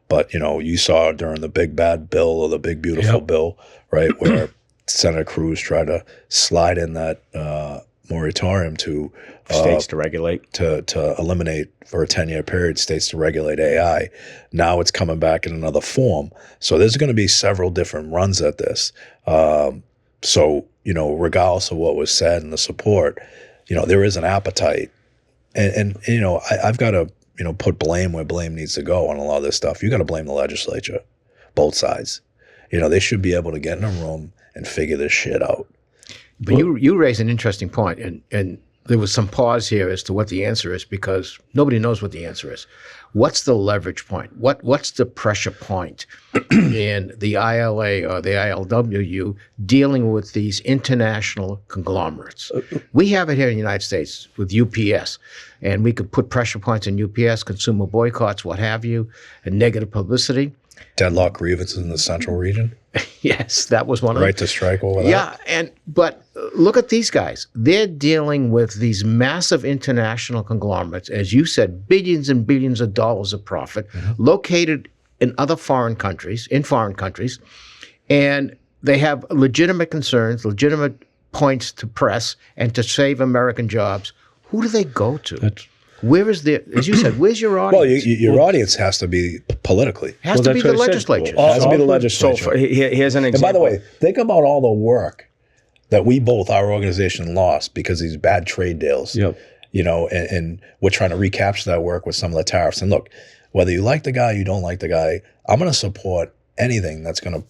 But, you know, you saw during the big bad bill or the big beautiful bill, right, where Senator Cruz tried to slide in that moratorium to states to regulate, to eliminate for a 10-year period states to regulate AI. Now it's coming back in another form. So there's going to be several different runs at this. So, you know, regardless of what was said and the support, you know, there is an appetite. And you know, I've got to, you know, put blame where blame needs to go on a lot of this stuff. You got to blame the legislature, both sides. You know, they should be able to get in a room and figure this shit out. But you raise an interesting point, and there was some pause here as to what the answer is, because nobody knows what the answer is. What's the leverage point? What's the pressure point in the ILA or the ILWU dealing with these international conglomerates? We have it here in the United States with UPS, and we could put pressure points in UPS, consumer boycotts, what have you, and negative publicity. Deadlock grievances in the central region. Yes, that was one of them. Right to strike over that. Yeah, but look at these guys. They're dealing with these massive international conglomerates, as you said, billions and billions of dollars of profit, located in foreign countries, and they have legitimate concerns, legitimate points to press and to save American jobs. Who do they go to? Where is as you said, where's your audience? Well, your audience has to be politically. Has to be the legislature. Has to be the legislature. So here's an example. And by the way, think about all the work that our organization lost because of these bad trade deals. Yep. You know, and we're trying to recapture that work with some of the tariffs. And look, whether you like the guy or you don't like the guy, I'm going to support anything that's going to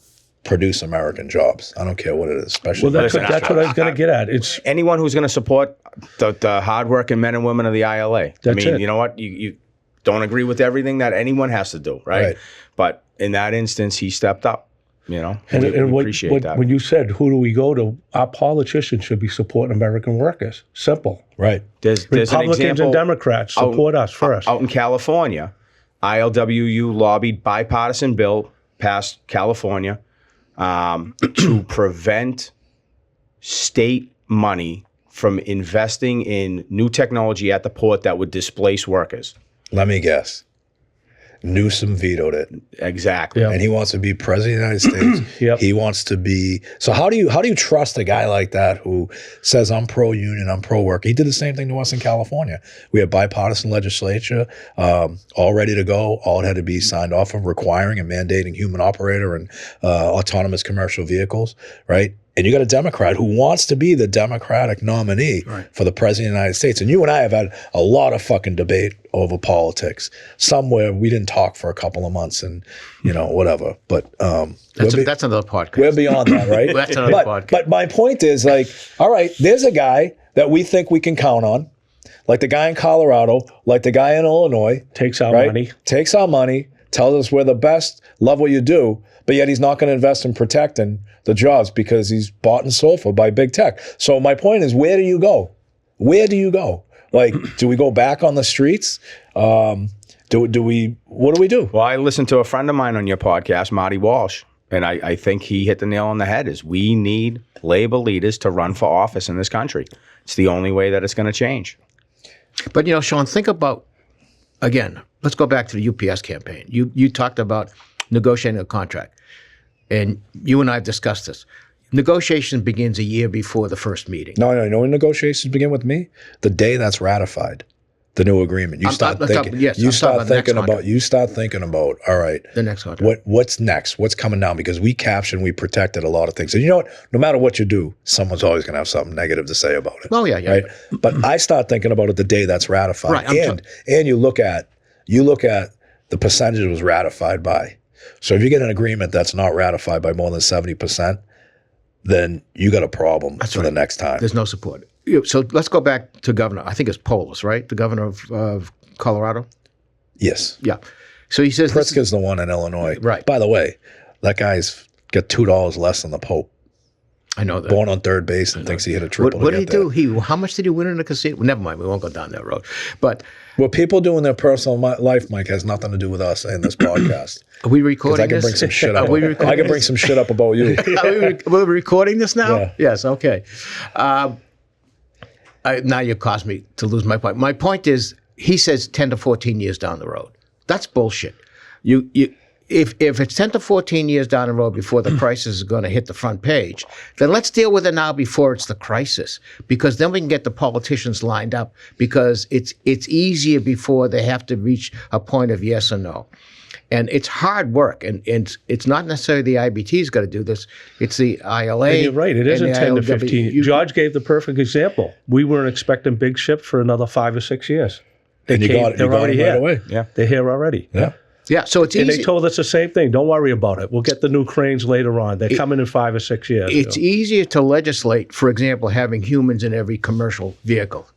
produce American jobs. I don't care what it is, especially. Well, that's what I was going to get at. It's anyone who's going to support the hardworking men and women of the ILA. That's it. You know what? You don't agree with everything that anyone has to do, right? But in that instance, he stepped up. You know, and we appreciate that. When you said, who do we go to? Our politicians should be supporting American workers. Simple. Right. There's Republicans an example and Democrats support us first. Out in California, ILWU lobbied bipartisan bill passed California to prevent state money from investing in new technology at the port that would displace workers. Let me guess. Newsom vetoed it. Exactly. And he wants to be president of the United States. Yep. He wants to be. So how do you trust a guy like that who says, I'm pro-union, I'm pro-worker? He did the same thing to us in California. We had bipartisan legislature all ready to go. All it had to be signed off of requiring and mandating human operator and autonomous commercial vehicles, right? And you got a Democrat who wants to be the Democratic nominee for the president of the United States. And you and I have had a lot of fucking debate over politics. Somewhere we didn't talk for a couple of months and, whatever. But that's another podcast. We're beyond that, right? That's another podcast. But my point is, like, all right, there's a guy that we think we can count on, like the guy in Colorado, like the guy in Illinois. Takes our money. Takes our money, tells us we're the best, love what you do, but yet he's not going to invest in protecting the jobs because he's bought and sold for by big tech. So my point is, where do you go? Where do you go? Like, do we go back on the streets? What do we do? Well, I listened to a friend of mine on your podcast, Marty Walsh, and I think he hit the nail on the head, is we need labor leaders to run for office in this country. It's the only way that it's going to change. But, Sean, think about, again, let's go back to the UPS campaign. You talked about negotiating a contract. And you and I have discussed this. Negotiation begins a year before the first meeting. No, when negotiations begin with me, the day that's ratified, the new agreement. You start thinking about, all right, the next contract. What's next? What's coming down? Because we captured, we protected a lot of things. And you know what? No matter what you do, someone's always going to have something negative to say about it. Oh, yeah. Right? But I start thinking about it the day that's ratified. Right, and you look at the percentage it was ratified by. So if you get an agreement that's not ratified by more than 70%, then you got a problem for the next time. There's no support. So let's go back to Governor. I think it's Polis, right? The governor of Colorado? Yes. Yeah. So he says Pritzker's the one in Illinois. Right. By the way, that guy's got $2 less than the Pope. I know that. Born on third base and thinks he hit a triple. What did he do? How much did he win in the casino? Well, never mind. We won't go down that road. But what people do in their personal life, Mike, has nothing to do with us in this podcast. Are we recording I can this? bring some shit up. I can bring some shit up about you. We're recording this now? Yeah. Yes, okay. Now you caused me to lose my point. My point is, he says 10 to 14 years down the road. That's bullshit. If it's 10 to 14 years down the road before the crisis is going to hit the front page, then let's deal with it now before it's the crisis, because then we can get the politicians lined up, because it's easier before they have to reach a point of yes or no. And it's hard work, and it's not necessarily the IBT's got to do this. It's the ILA. And you're right. It isn't 10 to 15. George gave the perfect example. We weren't expecting big ships for another 5 or 6 years. They're already here. Right away. Yeah. They're here already. Yeah. Yeah, so it's easy. And they told us the same thing. Don't worry about it. We'll get the new cranes later on. They're coming in 5 or 6 years. It's easier to legislate, for example, having humans in every commercial vehicle.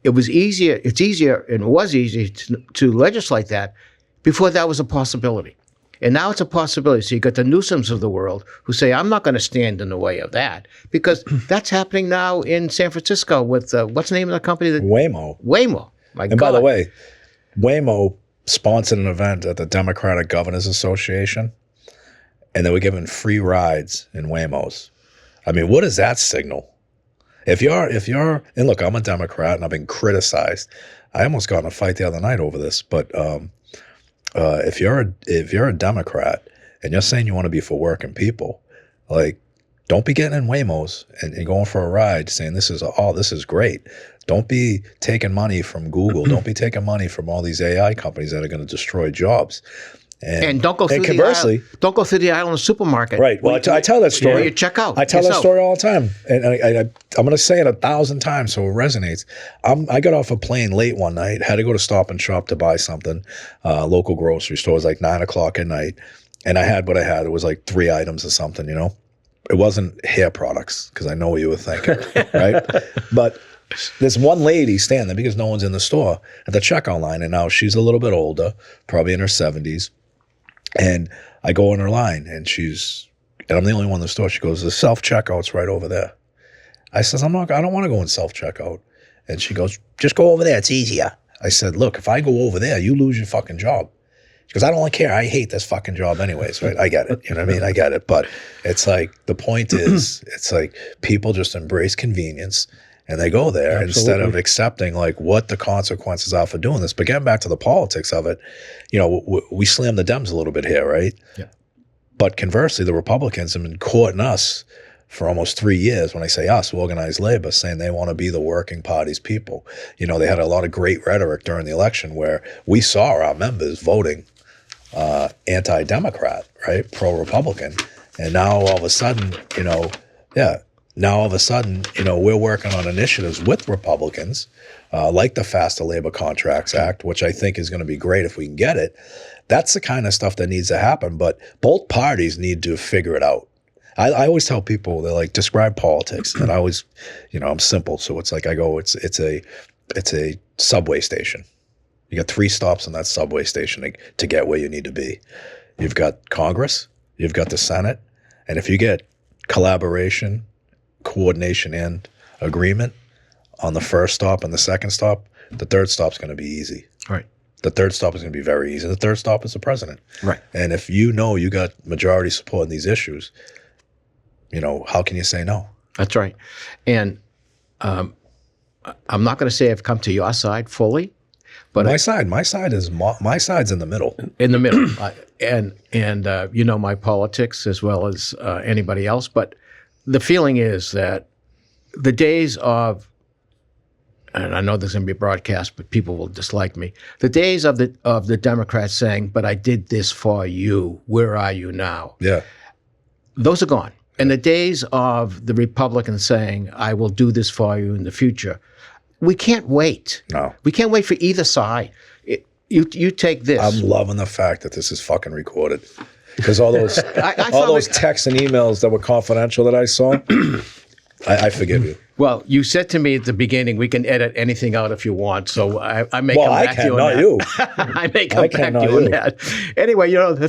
It was easier. It's easier, and it was easy to legislate that before that was a possibility. And now it's a possibility. So you got the Newsoms of the world who say, I'm not going to stand in the way of that, because that's happening now in San Francisco with, what's the name of the company? Waymo. Waymo. By the way, Waymo sponsored an event at the Democratic Governors Association, and they were giving free rides in Waymos. I mean, what does that signal? If you're, and look, I'm a Democrat and I've been criticized. I almost got in a fight the other night over this, but if you're a Democrat and you're saying you want to be for working people, like, don't be getting in Waymos and going for a ride saying this is great. Don't be taking money from Google. Don't be taking money from all these AI companies that are going to destroy jobs. And don't go through the aisle in the supermarket. Right. Well, I tell that story. Where you check out. I tell that story all the time, and I'm going to say it 1,000 times so it resonates. I got off a plane late one night, had to go to Stop and Shop to buy something, local grocery store. It was like 9 o'clock at night, and I had what I had. It was like 3 items or something, you know. It wasn't hair products because I know what you were thinking, right? But there's one lady standing there because no one's in the store at the checkout line, and now she's a little bit older, probably in her 70s, and I go in her line, and I'm the only one in the store. She goes, "The self checkout's right over there." I says, I don't want to go in self checkout, and she goes, "Just go over there. It's easier." I said, "Look, if I go over there, you lose your fucking job." She goes, "I don't care. I hate this fucking job anyways," right? I get it. You know what I mean? I get it. But it's like, the point is, it's like people just embrace convenience and they go there instead of accepting like what the consequences are for doing this. But getting back to the politics of it, you know, we slam the Dems a little bit here, right? Yeah. But conversely, the Republicans have been courting us for almost 3 years. When I say us, organized labor, saying they want to be the working party's people. You know, they had a lot of great rhetoric during the election where we saw our members voting anti-Democrat, right? Pro-Republican. And now all of a sudden, you know, we're working on initiatives with Republicans, like the Faster Labor Contracts Act, which I think is going to be great if we can get it. That's the kind of stuff that needs to happen, but both parties need to figure it out. I always tell people, they're like, describe politics. And I always, you know, I'm simple. So it's like, I go, it's a subway station. You got 3 stops on that subway station to get where you need to be. You've got Congress, you've got the Senate, and if you get collaboration, coordination, and agreement on the first stop and the second stop, the third stop's going to be easy. Right. The third stop is going to be very easy. The third stop is the president. Right. And if you know you got majority support in these issues, you know, how can you say no? That's right. And I'm not going to say I've come to your side fully, but my side's in the middle. In the middle, and you know my politics as well as anybody else. But the feeling is that the days of, and I know there's going to be a broadcast, but people will dislike me. The days of the Democrats saying, "But I did this for you. Where are you now?" Yeah, those are gone. And the days of the Republicans saying, "I will do this for you in the future," we can't wait. No. We can't wait for either side. You take this. I'm loving the fact that this is fucking recorded. Because all those texts and emails that were confidential that I saw, I forgive you. Well, you said to me at the beginning, we can edit anything out if you want. So I may come back to you on that. You. I may come back to you on that. Anyway, you know, the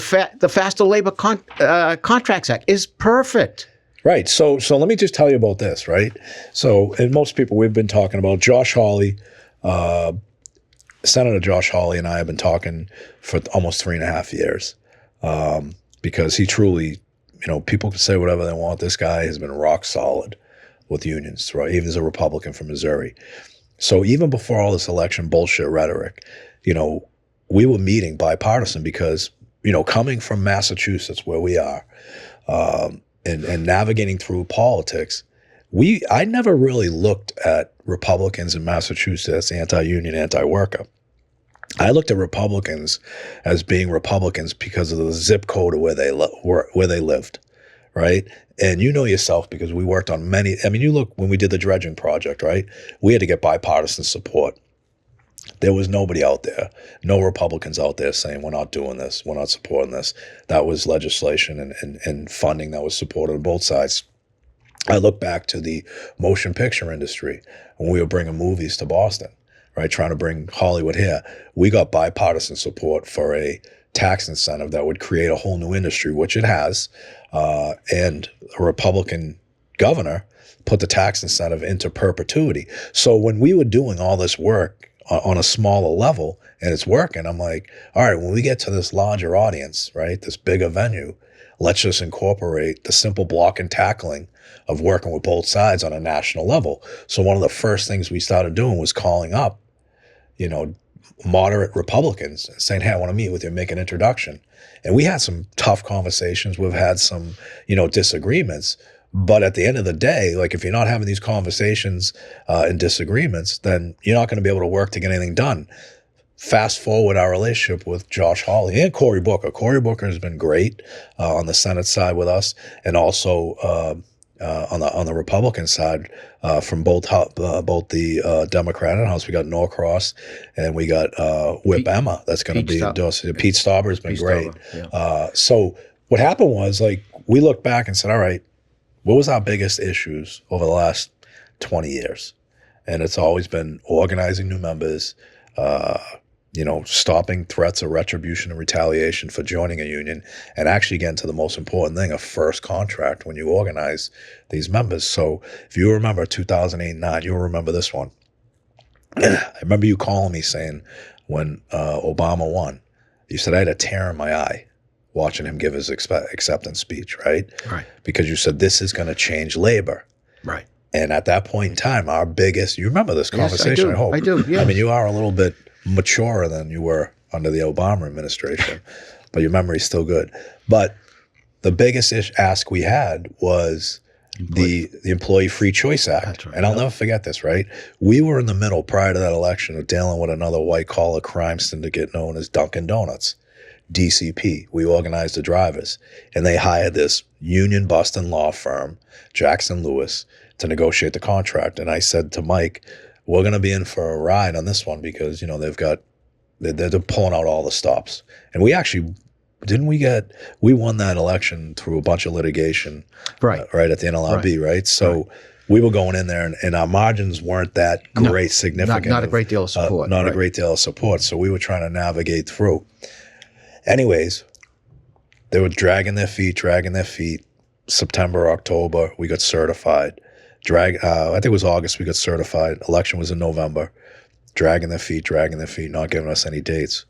Faster Labor Contracts Act is perfect. Right. So let me just tell you about this, right? So, and most people we've been talking about, Josh Hawley, Senator Josh Hawley and I have been talking for almost 3.5 years because he truly, you know, people can say whatever they want. This guy has been rock solid with unions, right? Even as a Republican from Missouri. So even before all this election bullshit rhetoric, you know, we were meeting bipartisan because, you know, coming from Massachusetts where we are, and navigating through politics, I never really looked at Republicans in Massachusetts anti-union, anti-worker. I looked at Republicans as being Republicans because of the zip code of where they lived, right? And you know yourself because we worked on many. I mean, you look when we did the dredging project, right? We had to get bipartisan support. There was nobody out there, no Republicans out there saying, "We're not doing this, we're not supporting this." That was legislation and funding that was supported on both sides. I look back to the motion picture industry when we were bringing movies to Boston, right? Trying to bring Hollywood here. We got bipartisan support for a tax incentive that would create a whole new industry, which it has. And a Republican governor put the tax incentive into perpetuity. So when we were doing all this work on a smaller level and it's working, I'm like, all right, when we get to this larger audience, right, this bigger venue, let's just incorporate the simple block and tackling of working with both sides on a national level. So one of the first things we started doing was calling up, you know, moderate Republicans and saying, "Hey, I want to meet with you, make an introduction." And we had some tough conversations. We've had some, you know, disagreements. But at the end of the day, like if you're not having these conversations and disagreements, then you're not going to be able to work to get anything done. Fast forward our relationship with Josh Hawley and Cory Booker. Cory Booker has been great on the Senate side with us, and also On the Republican side, from both the Democratic House, we got Norcross and we got Whip Emma. That's going to be endorsed. Pete Stauber's been great. So what happened was, like, we looked back and said, all right, what was our biggest issues over the last 20 years? And it's always been organizing new members, stopping threats of retribution and retaliation for joining a union, and actually getting to the most important thing, a first contract when you organize these members. So if you remember 2008-9, you'll remember this one. I remember you calling me saying when Obama won, you said I had a tear in my eye watching him give his acceptance speech, right? Right. Because you said this is going to change labor. Right. And at that point in time, our biggest, you remember this conversation, yes, I hope. I do, yes. I mean, you are a little bit maturer than you were under the Obama administration, but your memory's still good. But the biggest ask we had was the Employee Free Choice Act. That's right. And I'll never forget this, right? We were in the middle prior to that election of dealing with another white-collar crime syndicate known as Dunkin' Donuts, DCP. We organized the drivers, and they hired this union-busting law firm, Jackson Lewis, to negotiate the contract. And I said to Mike, we're going to be in for a ride on this one because, they're pulling out all the stops. And we actually, we won that election through a bunch of litigation, right at the NLRB, right? So we were going in there and our margins weren't that great, significant. Not a great deal of support. A great deal of support. So we were trying to navigate through. Anyways, they were dragging their feet. September, October, we got certified. I think it was August we got certified. Election was in November. Dragging their feet, not giving us any dates.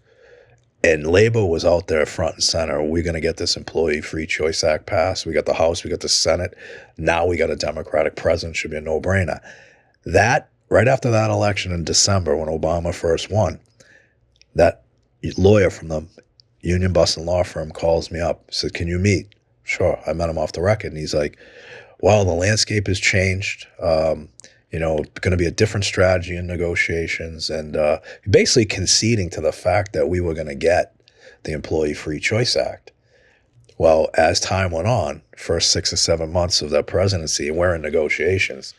And Labor was out there front and center. We're going to get this Employee Free Choice Act passed. We got the House, we got the Senate. Now we got a Democratic president. Should be a no-brainer. That, right after that election in December when Obama first won, that lawyer from the union busting law firm calls me up, said, can you meet? Sure. I met him off the record. And he's like, well, the landscape has changed. Going to be a different strategy in negotiations, and basically conceding to the fact that we were going to get the Employee Free Choice Act. Well, as time went on, first 6 or 7 months of that presidency, and we're in negotiations,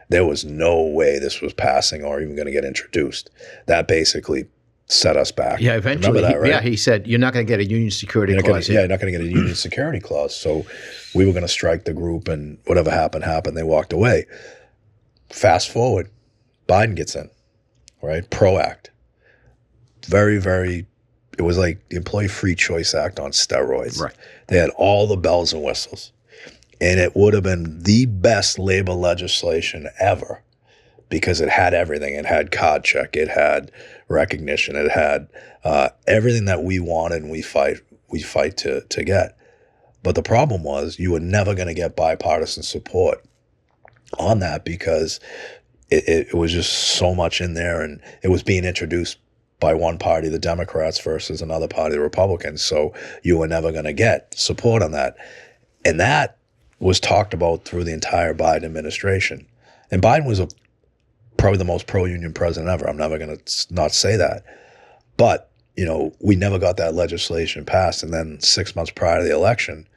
there was no way this was passing or even going to get introduced. That basically set us back. Yeah, eventually. Remember that, right? Yeah, he said, you're not going to get a union security clause. You're not going to get a union security clause. So we were going to strike the group, and whatever happened. They walked away. Fast forward, Biden gets in, right? PRO Act. Very, very, it was like the Employee Free Choice Act on steroids. Right. They had all the bells and whistles. And it would have been the best labor legislation ever because it had everything. It had card check. It had recognition. It had everything that we wanted and we fight to get. But the problem was you were never going to get bipartisan support on that because it was just so much in there, and it was being introduced by one party, the Democrats, versus another party, the Republicans. So you were never going to get support on that. And that was talked about through the entire Biden administration. And Biden was probably the most pro-union president ever. I'm never going to not say that. But, we never got that legislation passed. And then 6 months prior to the election,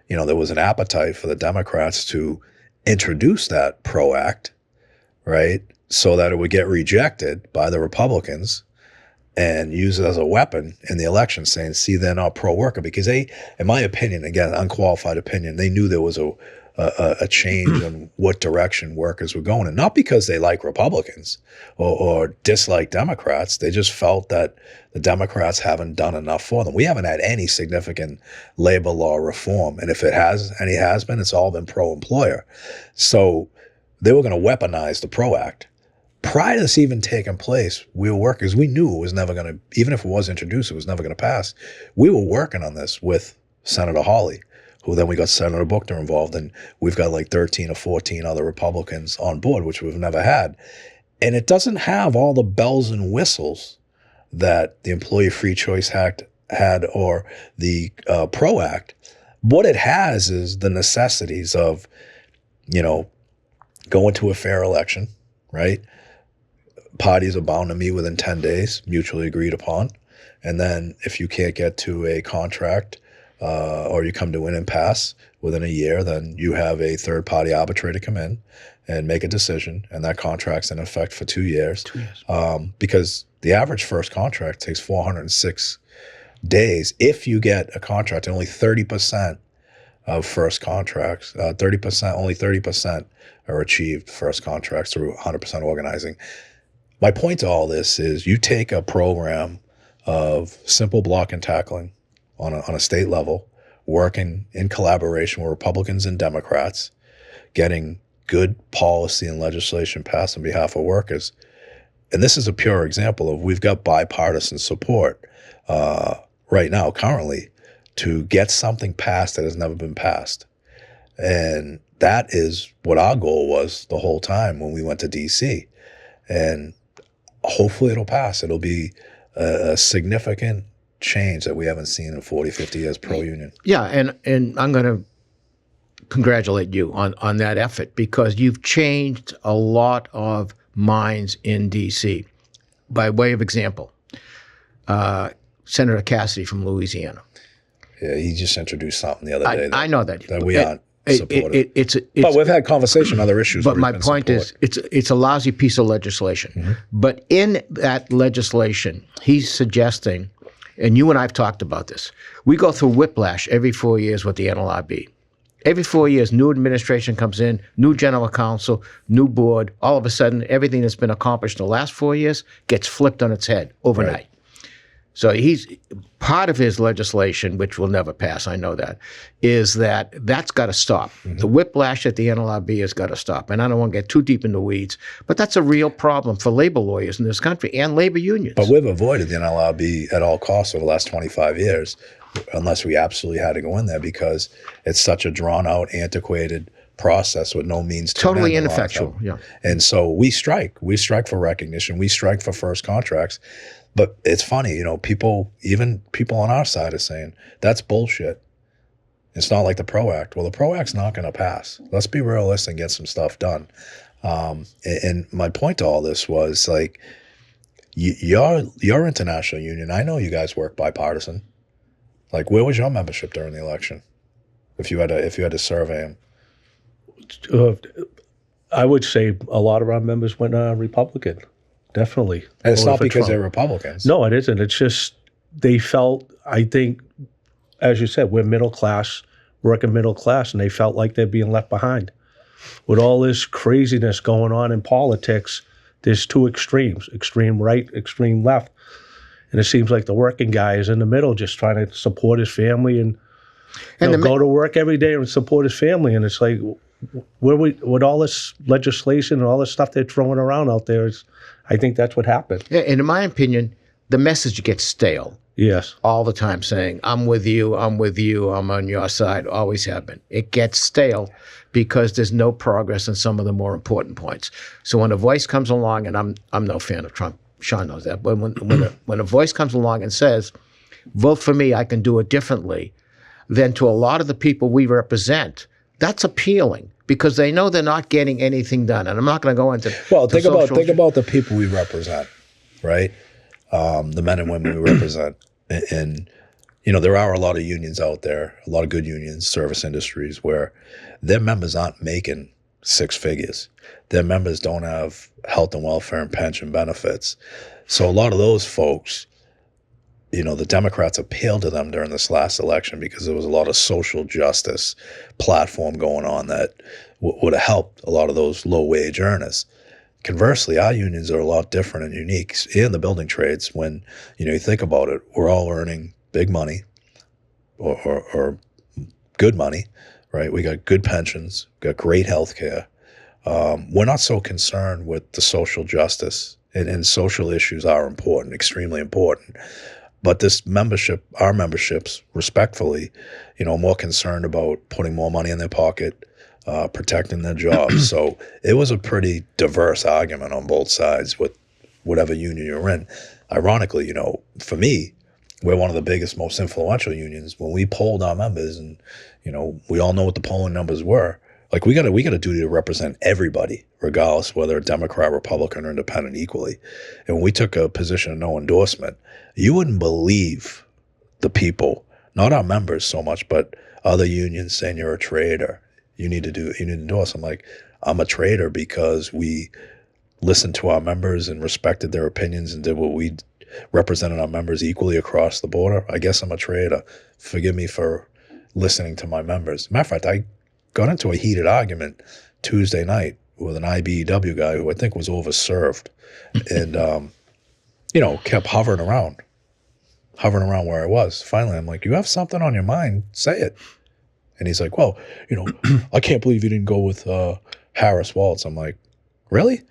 there was an appetite for the Democrats to introduce that PRO Act, right, so that it would get rejected by the Republicans and use it as a weapon in the election, saying, see, they're not pro-worker. Because they, in my opinion, again, unqualified opinion, they knew there was a change in what direction workers were going. And not because they like Republicans or dislike Democrats. They just felt that the Democrats haven't done enough for them. We haven't had any significant labor law reform. And if it has been, it's all been pro-employer. So they were going to weaponize the PRO Act. Prior to this even taking place, we were workers. We knew it was never going to, even if it was introduced, it was never going to pass. We were working on this with Senator Hawley, who then we got Senator Buckner involved, and we've got like 13 or 14 other Republicans on board, which we've never had. And it doesn't have all the bells and whistles that the Employee Free Choice Act had or the PRO Act. What it has is the necessities of, going to a fair election, right? Parties are bound to meet within 10 days, mutually agreed upon. And then if you can't get to a contract or you come to an impasse, within a year, then you have a third-party arbitrator come in and make a decision, and that contract's in effect for 2 years. 2 years. Because the average first contract takes 406 days. If you get a contract, only 30% of first contracts, 30% are achieved first contracts through 100% organizing. My point to all this is you take a program of simple block and tackling on a state level, working in collaboration with Republicans and Democrats, getting good policy and legislation passed on behalf of workers. And this is a pure example of we've got bipartisan support right now, currently, to get something passed that has never been passed. And that is what our goal was the whole time when we went to D.C. And hopefully it'll pass. It'll be a significant change that we haven't seen in 40, 50 years pro-union. Yeah, and I'm going to congratulate you on that effort, because you've changed a lot of minds in D.C. By way of example, Senator Cassidy from Louisiana. Yeah, he just introduced something the other day. I know that. That we aren't supportive. But we've had conversation on other issues. But my point is, it's a lousy piece of legislation. Mm-hmm. But in that legislation, he's suggesting, and you and I have talked about this, we go through whiplash every 4 years with the NLRB. Every 4 years, new administration comes in, new general counsel, new board. All of a sudden, everything that's been accomplished in the last 4 years gets flipped on its head overnight. Right. So he's part of his legislation, which will never pass, I know that, is that's got to stop. Mm-hmm. The whiplash at the NLRB has got to stop. And I don't want to get too deep in the weeds, but that's a real problem for labor lawyers in this country and labor unions. But we've avoided the NLRB at all costs for the last 25 years, unless we absolutely had to go in there, because it's such a drawn-out, antiquated process with no means to totally ineffectual. Yeah. And so we strike. We strike for recognition. We strike for first contracts. But it's funny, even people on our side are saying, that's bullshit. It's not like the PRO Act. Well, the PRO Act's not going to pass. Let's be realistic and get some stuff done. And my point to all this was, like, your international union, I know you guys work bipartisan. Like, where was your membership during the election? If you had to survey them? I would say a lot of our members went Republican. Definitely. And it's not because they're Republicans. No, it isn't. It's just they felt, I think, as you said, we're middle class, working middle class, and they felt like they're being left behind. With all this craziness going on in politics, there's two extremes, extreme right, extreme left. And it seems like the working guy is in the middle, just trying to support his family and go to work every day and support his family. And it's like, with all this legislation and all this stuff they're throwing around out there, I think that's what happened. Yeah, and in my opinion, the message gets stale. Yes. All the time saying, I'm with you, I'm on your side, always have been. It gets stale because there's no progress in some of the more important points. So when a voice comes along, and I'm no fan of Trump, Sean knows that, but when a voice comes along and says, vote for me, I can do it differently, then to a lot of the people we represent, that's appealing because they know they're not getting anything done. And I'm not going to go into think about the people we represent, right? The men and women we represent. And there are a lot of unions out there, a lot of good unions, service industries, where their members aren't making six figures. Their members don't have health and welfare and pension benefits. So a lot of those folks, the Democrats appealed to them during this last election because there was a lot of social justice platform going on that would have helped a lot of those low-wage earners. Conversely, our unions are a lot different and unique in the building trades. When you think about it, we're all earning big money or good money, right? We got good pensions, got great health care. We're not so concerned with the social justice, and social issues are important, extremely important. But our memberships, respectfully, more concerned about putting more money in their pocket, protecting their jobs. So it was a pretty diverse argument on both sides with whatever union you're in. Ironically, for me, we're one of the biggest, most influential unions. When we polled our members, and we all know what the polling numbers were. Like we got a duty to represent everybody, regardless whether a Democrat, Republican, or Independent equally. And when we took a position of no endorsement, you wouldn't believe the people, not our members so much, but other unions saying you're a traitor. You need to do this. I'm like, I'm a traitor because we listened to our members and respected their opinions and did what we represented our members equally across the border. I guess I'm a traitor. Forgive me for listening to my members. Matter of fact, I got into a heated argument Tuesday night with an IBEW guy who I think was overserved and, kept hovering around where I was. Finally, I'm like, you have something on your mind, say it. And he's like, well, I can't believe you didn't go with Harris Waltz. I'm like, really?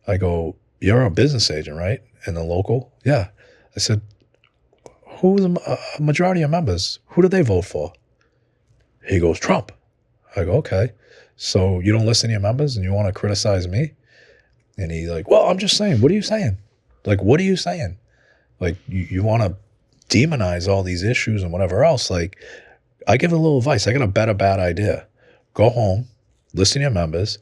I go, you're a business agent, right? In the local? Yeah. I said, who's a majority of members? Who did they vote for? He goes, Trump. I go, okay. So you don't listen to your members and you want to criticize me? And he's like, well, I'm just saying, what are you saying? Like, what are you saying? Like, you want to demonize all these issues and whatever else. Like, I give a little advice. I got a better bad idea. Go home, listen to your members,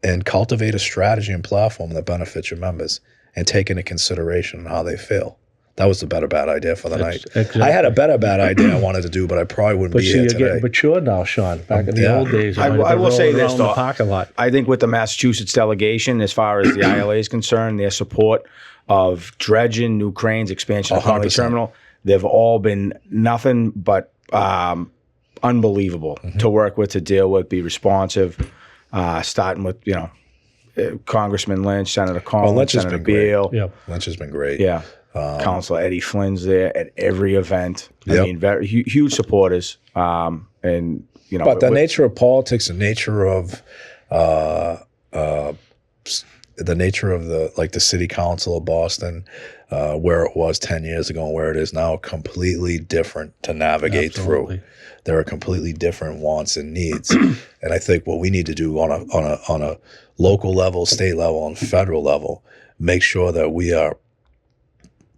and cultivate a strategy and platform that benefits your members and take into consideration how they feel. That was the better bad idea for the night. Exactly. I had a better bad idea I wanted to do, but I probably wouldn't be here you're today. getting mature now, Sean. Back in the old days, I will say this, though. though. Parking lot. I think with the Massachusetts delegation, as far as the ILA is concerned, their support of dredging, new cranes, expansion of the Conley 100%. terminal, they've all been nothing but unbelievable to work with, to deal with, be responsive, starting with, Congressman Lynch, Senator Collins, Lynch has Senator been great. Beal. Yep. Lynch has been great. Yeah. Councilor Eddie Flynn's there at every event. I Yep. mean, very huge supporters. But the nature of politics and nature of the city council of Boston, where it was 10 years ago and where it is now, completely different to navigate Absolutely. through. There are completely different wants and needs. And I think what we need to do on a local level, state level, and federal level, make sure that we are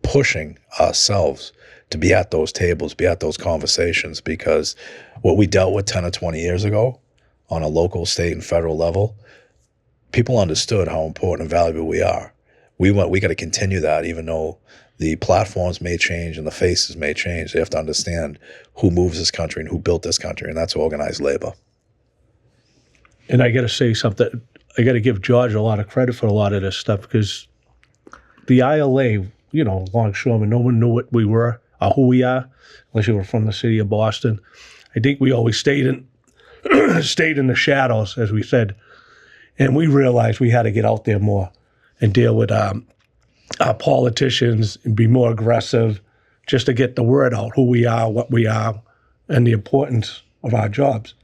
pushing ourselves to be at those tables, be at those conversations, because what we dealt with 10 or 20 years ago on a local, state, and federal level, people understood how important and valuable we are. We got to continue that, even though the platforms may change and the faces may change. They have to understand who moves this country and who built this country, and that's organized labor. And I got to say something. I got to give George a lot of credit for a lot of this stuff, because the ILA, Longshoremen, no one knew what we were or who we are, unless you were from the city of Boston. I think we always stayed in the shadows, as we said, and we realized we had to get out there more and deal with our politicians and be more aggressive, just to get the word out, who we are, what we are, and the importance of our jobs.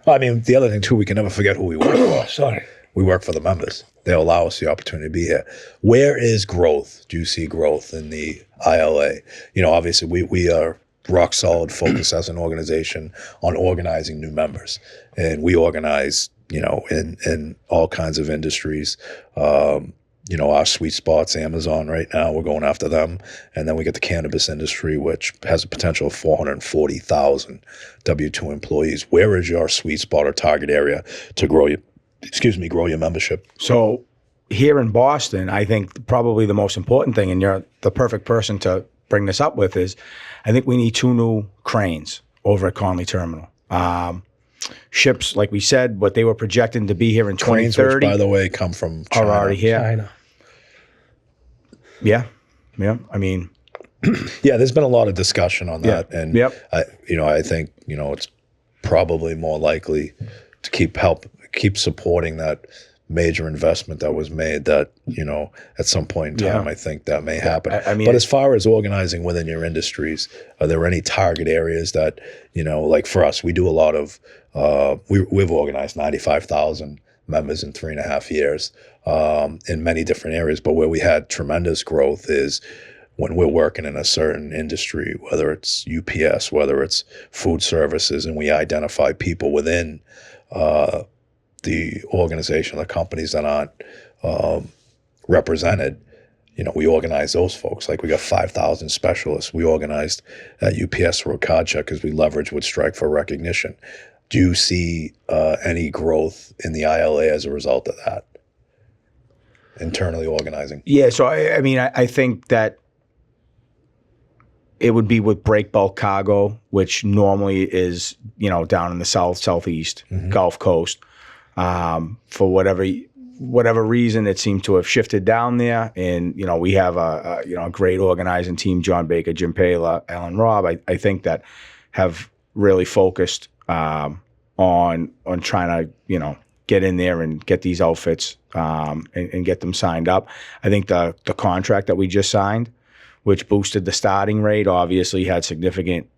Well, I mean, the other thing, too, we can never forget who we work for. Sorry. We work for the members. They allow us the opportunity to be here. Where is growth? Do you see growth in the ILA? Obviously, we are rock solid focused as an organization on organizing new members. And we organize, in all kinds of industries. Our sweet spot's Amazon right now. We're going after them. And then we get the cannabis industry, which has a potential of 440,000 W-2 employees. Where is your sweet spot or target area to grow your membership? So here in Boston, I think probably the most important thing, and you're the perfect person to bring this up with, is I think we need 2 new cranes over at Conley Terminal. Ships, like we said, what they were projecting to be here in Cranes, 2030, which, by the way, come from China. are already here. China. Yeah. I mean, Yeah, there's been a lot of discussion on that, and Yep. I think it's probably more likely to keep supporting that major investment that was made. That at some point in time, Yeah. I think that may happen. I mean, but as far as organizing within your industries, are there any target areas that like for us, we do a lot of we've organized 95,000 members in 3.5 years in many different areas. But where we had tremendous growth is when we're working in a certain industry, whether it's UPS, whether it's food services, and we identify people within the organization, the companies that aren't represented, we organize those folks. Like we got 5,000 specialists. We organized at UPS for a card check because we leverage with Strike for recognition. Do you see any growth in the ILA as a result of that? Internally organizing? yeah. So I think that it would be with break bulk cargo, which normally is, down in the southeast Gulf Coast. For whatever reason, it seemed to have shifted down there. And, we have a great organizing team, John Baker, Jim Payla, Alan Robb, I think that have really focused on trying to, get in there and get these outfits and get them signed up. I think the contract that we just signed, which boosted the starting rate, obviously had significant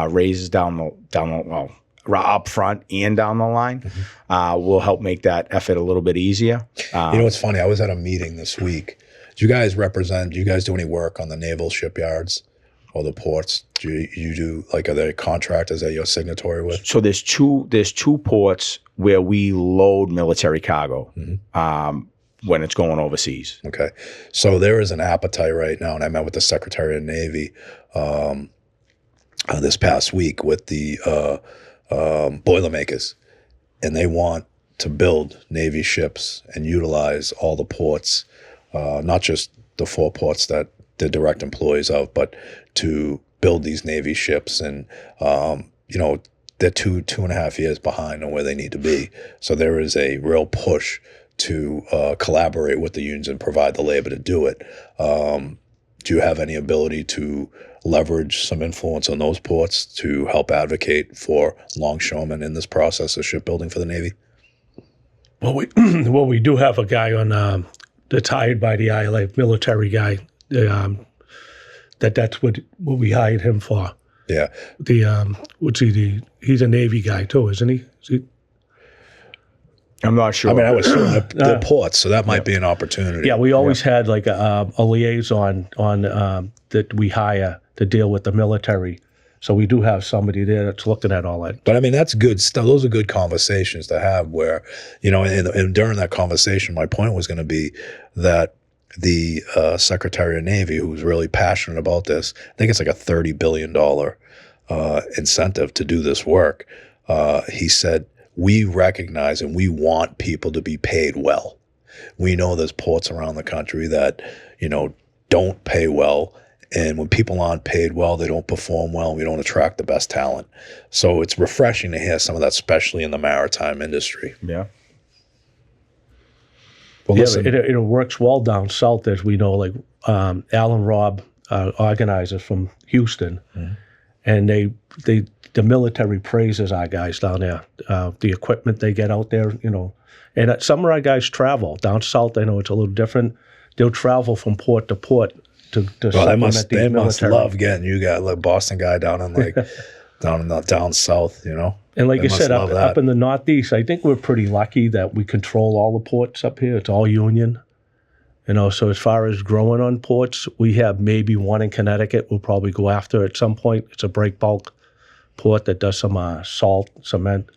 raises up front and down the line, will help make that effort a little bit easier. What's funny? I was at a meeting this week. Do you guys do any work on the naval shipyards or the ports? Do you do, like, are there contractors that you're signatory with? So there's two ports where we load military cargo when it's going overseas. Okay. So there is an appetite right now, and I met with the Secretary of Navy this past week with the Boilermakers, and they want to build Navy ships and utilize all the ports, not just the 4 ports that they're direct employees of, but to build these Navy ships. And they're 2.5 years behind on where they need to be. So there is a real push to collaborate with the unions and provide the labor to do it. Do you have any ability to leverage some influence on those ports to help advocate for longshoremen in this process of shipbuilding for the Navy? Well, we do have a guy on that's hired by the ILA, military guy. That's what we hired him for. Yeah. He's a Navy guy too, isn't he? I'm not sure. I mean, I would assume they're ports, so that might be an opportunity. Yeah, we always had like a liaison on that we hire to deal with the military. So we do have somebody there that's looking at all that. But I mean, that's good stuff. Those are good conversations to have where, and during that conversation, my point was going to be that the Secretary of Navy, who's really passionate about this, I think it's like a $30 billion incentive to do this work. He said, we recognize and we want people to be paid well. We know there's ports around the country that, don't pay well. And when people aren't paid well, they don't perform well, and we don't attract the best talent. So it's refreshing to hear some of that, especially in the maritime industry. Yeah. Well, listen, it works well down south, as we know. Like Alan Robb, organizers from Houston, and the military praises our guys down there. The equipment they get out there, and some of our guys travel down south. I know it's a little different. They'll travel from port to port to supplement they these must military. love getting you guys, like Boston guy down in like down south, And like you said, up in the Northeast, I think we're pretty lucky that we control all the ports up here. It's all union. So as far as growing on ports, we have maybe one in Connecticut we'll probably go after at some point. It's a break bulk port that does some salt, cement.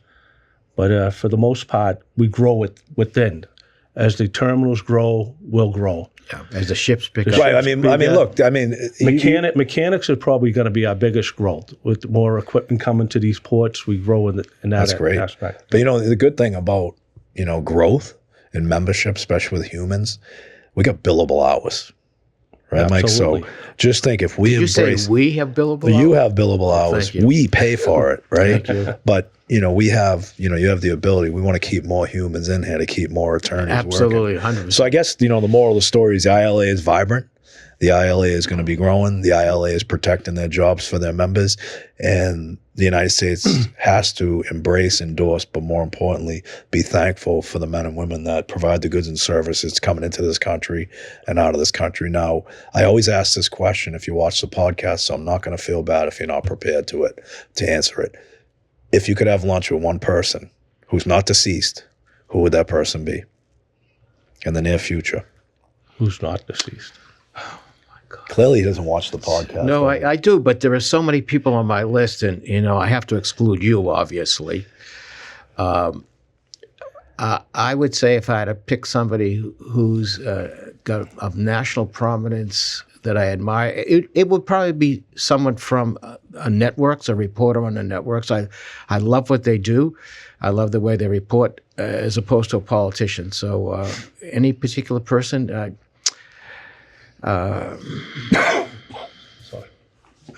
But for the most part, we grow within. As the terminals grow, we'll grow. Yeah, as the ships pick up. Right. I mean, look. Mechanics are probably going to be our biggest growth. With more equipment coming to these ports, we grow in that That's great. aspect. But the good thing about growth and membership, especially with humans, we got billable hours, right, Absolutely. Mike? So just think, if we Did you embrace, say we have billable hours? you have billable hours. Thank you. We pay for it, right? Thank you. But we have, you have the ability. We want to keep more humans in here to keep more attorneys Absolutely, working. 100%. So I guess the moral of the story is the ILA is vibrant. The ILA is going to be growing. The ILA is protecting their jobs for their members, and the United States has to embrace, endorse, but more importantly, be thankful for the men and women that provide the goods and services coming into this country and out of this country. Now, I always ask this question if you watch the podcast, so I'm not going to feel bad if you're not prepared to answer it. If you could have lunch with one person who's not deceased, who would that person be in the near future? Who's not deceased? Clearly, he doesn't watch the podcast. No, I do, but there are so many people on my list, and I have to exclude you, obviously. I would say if I had to pick somebody who's got of national prominence that I admire, it would probably be someone from networks, a reporter on the networks. I love what they do. I love the way they report as opposed to a politician. So any particular person. Sorry.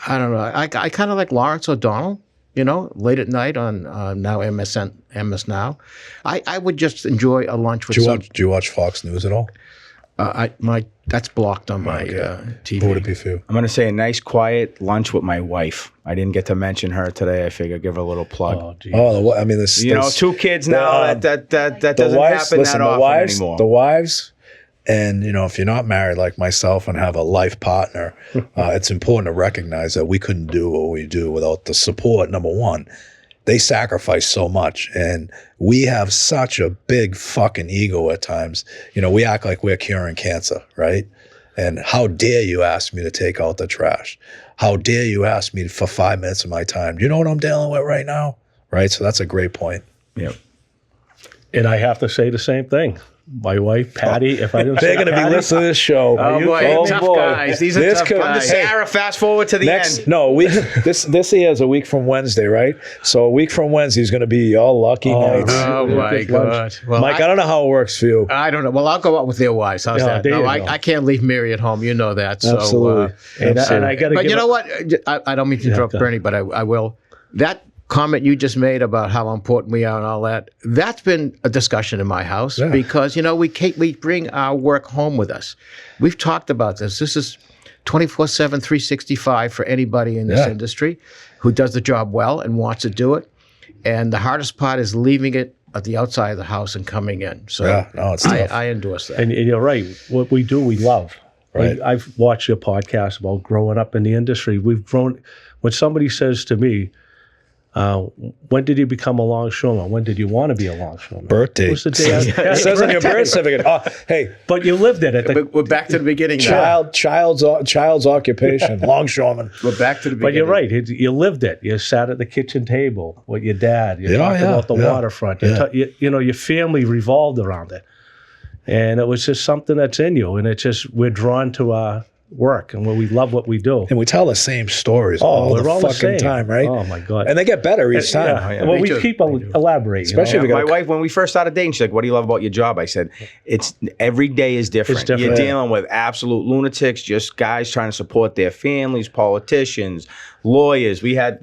I don't know. I kind of like Lawrence O'Donnell. You know, late at night on now MS Now. I would just enjoy a lunch with Do you watch Fox News at all? That's blocked on my TV. What would it be for you? I'm going to say a nice, quiet lunch with my wife. I didn't get to mention her today. I figured give her a little plug. Oh, geez. Oh, I mean, this. You know, 2 kids now. That doesn't happen that often anymore. The wives, and you know, if you're not married like myself and have a life partner, it's important to recognize that we couldn't do what we do without the support. Number one, they sacrifice so much, and we have such a big fucking ego at times. You know, we act like we're curing cancer, right? And how dare you ask me to take out the trash? How dare you ask me for 5 minutes of my time? Do you know what I'm dealing with right now? Right? So that's a great point. Yep. And I have to say the same thing. My wife, Patty, if I didn't They're say going to be Patty, listening to this show. Oh boy, tough guys. These are tough guys. Sarah, fast forward to the end. No, this year is a week from Wednesday, right? So a week from Wednesday is going to be all lucky nights. Oh my God. Well, Mike, I don't know how it works for you. I don't know. Well, I'll go out with their wives. How's that? there No, you I go. can't leave Mary at home. You know that. So, Absolutely. and I got to but give you know what? I don't mean to interrupt go Bernie, but I will. That comment you just made about how important we are and all that, that's been a discussion in my house because, you know, we bring our work home with us. We've talked about this. This is 24/7, 365 for anybody in this industry who does the job well and wants to do it. And the hardest part is leaving it at the outside of the house and coming in. So it's tough. I endorse that. And you're right. What we do, we love. Right. Like, I've watched your podcast about growing up in the industry. We've grown. When somebody says to me, when did you become a longshoreman? When did you want to be a longshoreman? Birthday. What's the day? It says on your birth certificate. Hey, But you lived it. We're back to the beginning now. child's occupation, longshoreman. We're back to the beginning. But you're right. You lived it. You sat at the kitchen table with your dad. You talked about the waterfront. You know, your family revolved around it. And it was just something that's in you. And it's just, we're drawn to our work and we love what we do. And we tell the same stories all the fucking time, right? Oh, my God. And they get better each time. Yeah. Well, we keep elaborating. Especially if you My wife, when we first started dating, she's like, "What do you love about your job?" I said, "It's every day is different. It's different. You're dealing with absolute lunatics, just guys trying to support their families, politicians, lawyers. We had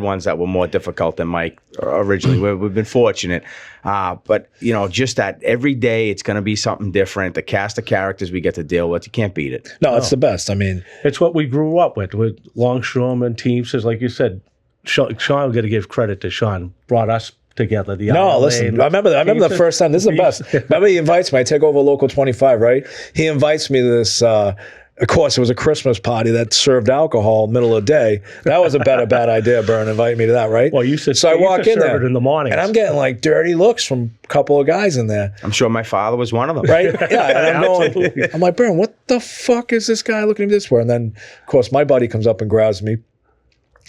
ones that were more difficult than Mike originally. We've been fortunate, but you know, just that every day it's going to be something different. The cast of characters we get to deal with, you can't beat it. No, it's the best. I mean, it's what we grew up with longshoremen, teamsters, like you said. Sean, got to give credit to Sean. Brought us together. Listen. I remember the first time. This is the best. Remember, he invites me. I take over Local 25, right? He invites me to this. Of course, it was a Christmas party that served alcohol middle of the day. That was a bad idea, Bern, inviting me to that, right? Well, you said so. I walk in there in the morning, and I'm getting like dirty looks from a couple of guys in there. I'm sure my father was one of them. Right? Yeah. And I'm going. I'm like, Bern, what the fuck is this guy looking at me this for? And then, of course, my buddy comes up and grabs me.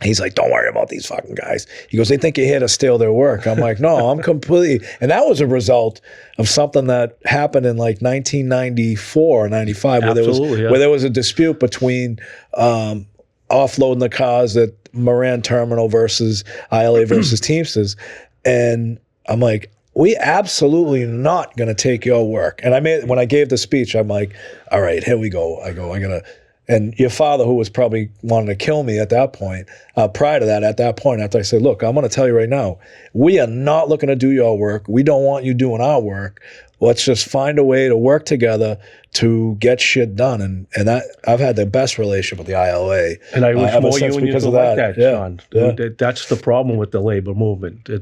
He's like, don't worry about these fucking guys. He goes, they think you're here to steal their work. I'm like, no, I'm completely. And that was a result of something that happened in like 1994 or 95 where there was a dispute between offloading the cars at Moran Terminal versus ILA versus Teamsters. And I'm like, we absolutely not going to take your work. And when I gave the speech, I'm like, all right, here we go. I got to. And your father, who was probably wanting to kill me at that point, prior to that, after I said, look, I'm going to tell you right now, we are not looking to do your work. We don't want you doing our work. Let's just find a way to work together to get shit done. And that I've had the best relationship with the ILA. And I wish more unions because would of like that, Sean. Yeah. That's the problem with the labor movement. We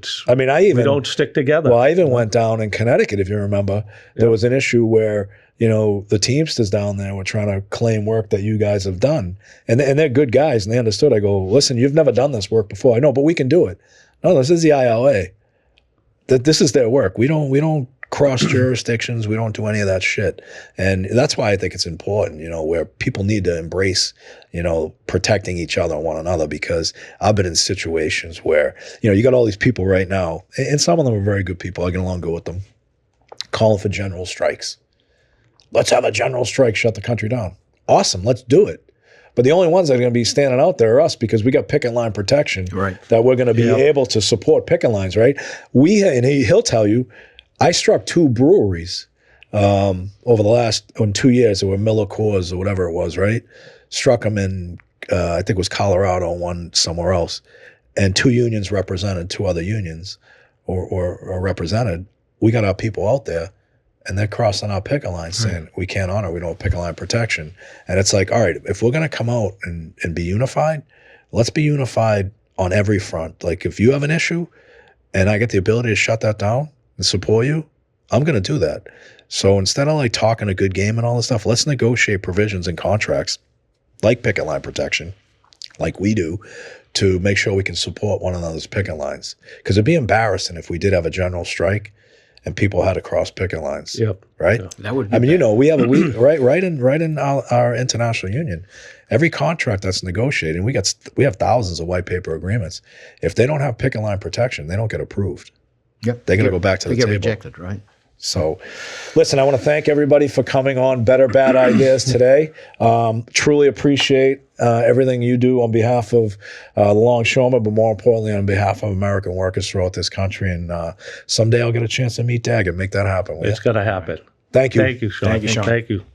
don't stick together. Well, I even went down in Connecticut, if you remember. There was an issue where, you know, the Teamsters down there were trying to claim work that you guys have done. And they're good guys, and they understood. I go, listen, you've never done this work before. I know, but we can do it. No, this is the ILA. This is their work. We don't cross jurisdictions. We don't do any of that shit. And that's why I think it's important, you know, where people need to embrace, you know, protecting each other and one another, because I've been in situations where, you know, you got all these people right now, and some of them are very good people. I get along good with them, calling for general strikes. Let's have a general strike, shut the country down. Awesome, let's do it. But the only ones that are going to be standing out there are us, because we got picket line protection, right? That we're going to be able to support picket lines, right? He'll tell you, I struck 2 breweries over the last 2 years. There were Miller Coors or whatever it was, right? Struck them in I think it was Colorado and one somewhere else, and 2 unions represented 2 other unions or represented. We got our people out there, and they're crossing our picket line saying, we can't honor, we don't have picket line protection. And it's like, all right, if we're going to come out and be unified, let's be unified on every front. Like if you have an issue and I get the ability to shut that down and support you, I'm going to do that. So instead of like talking a good game and all this stuff, let's negotiate provisions and contracts like picket line protection, like we do, to make sure we can support one another's picket lines. Because it'd be embarrassing if we did have a general strike and people had to cross picket lines. Yep. Right? Yeah. That would be I mean, bad. you know, we have right in our international union, every contract that's negotiated, we have thousands of white paper agreements. If they don't have picket line protection, they don't get approved. Yep. They're going to go back to the They get table. rejected, right? So, listen, I want to thank everybody for coming on Better Bad Ideas today. Truly appreciate everything you do on behalf of the Longshoremen, but more importantly, on behalf of American workers throughout this country. And someday I'll get a chance to meet Dag and make that happen. It's going to happen. Thank you. Thank you, Sean. Thank you, Sean. Thank you.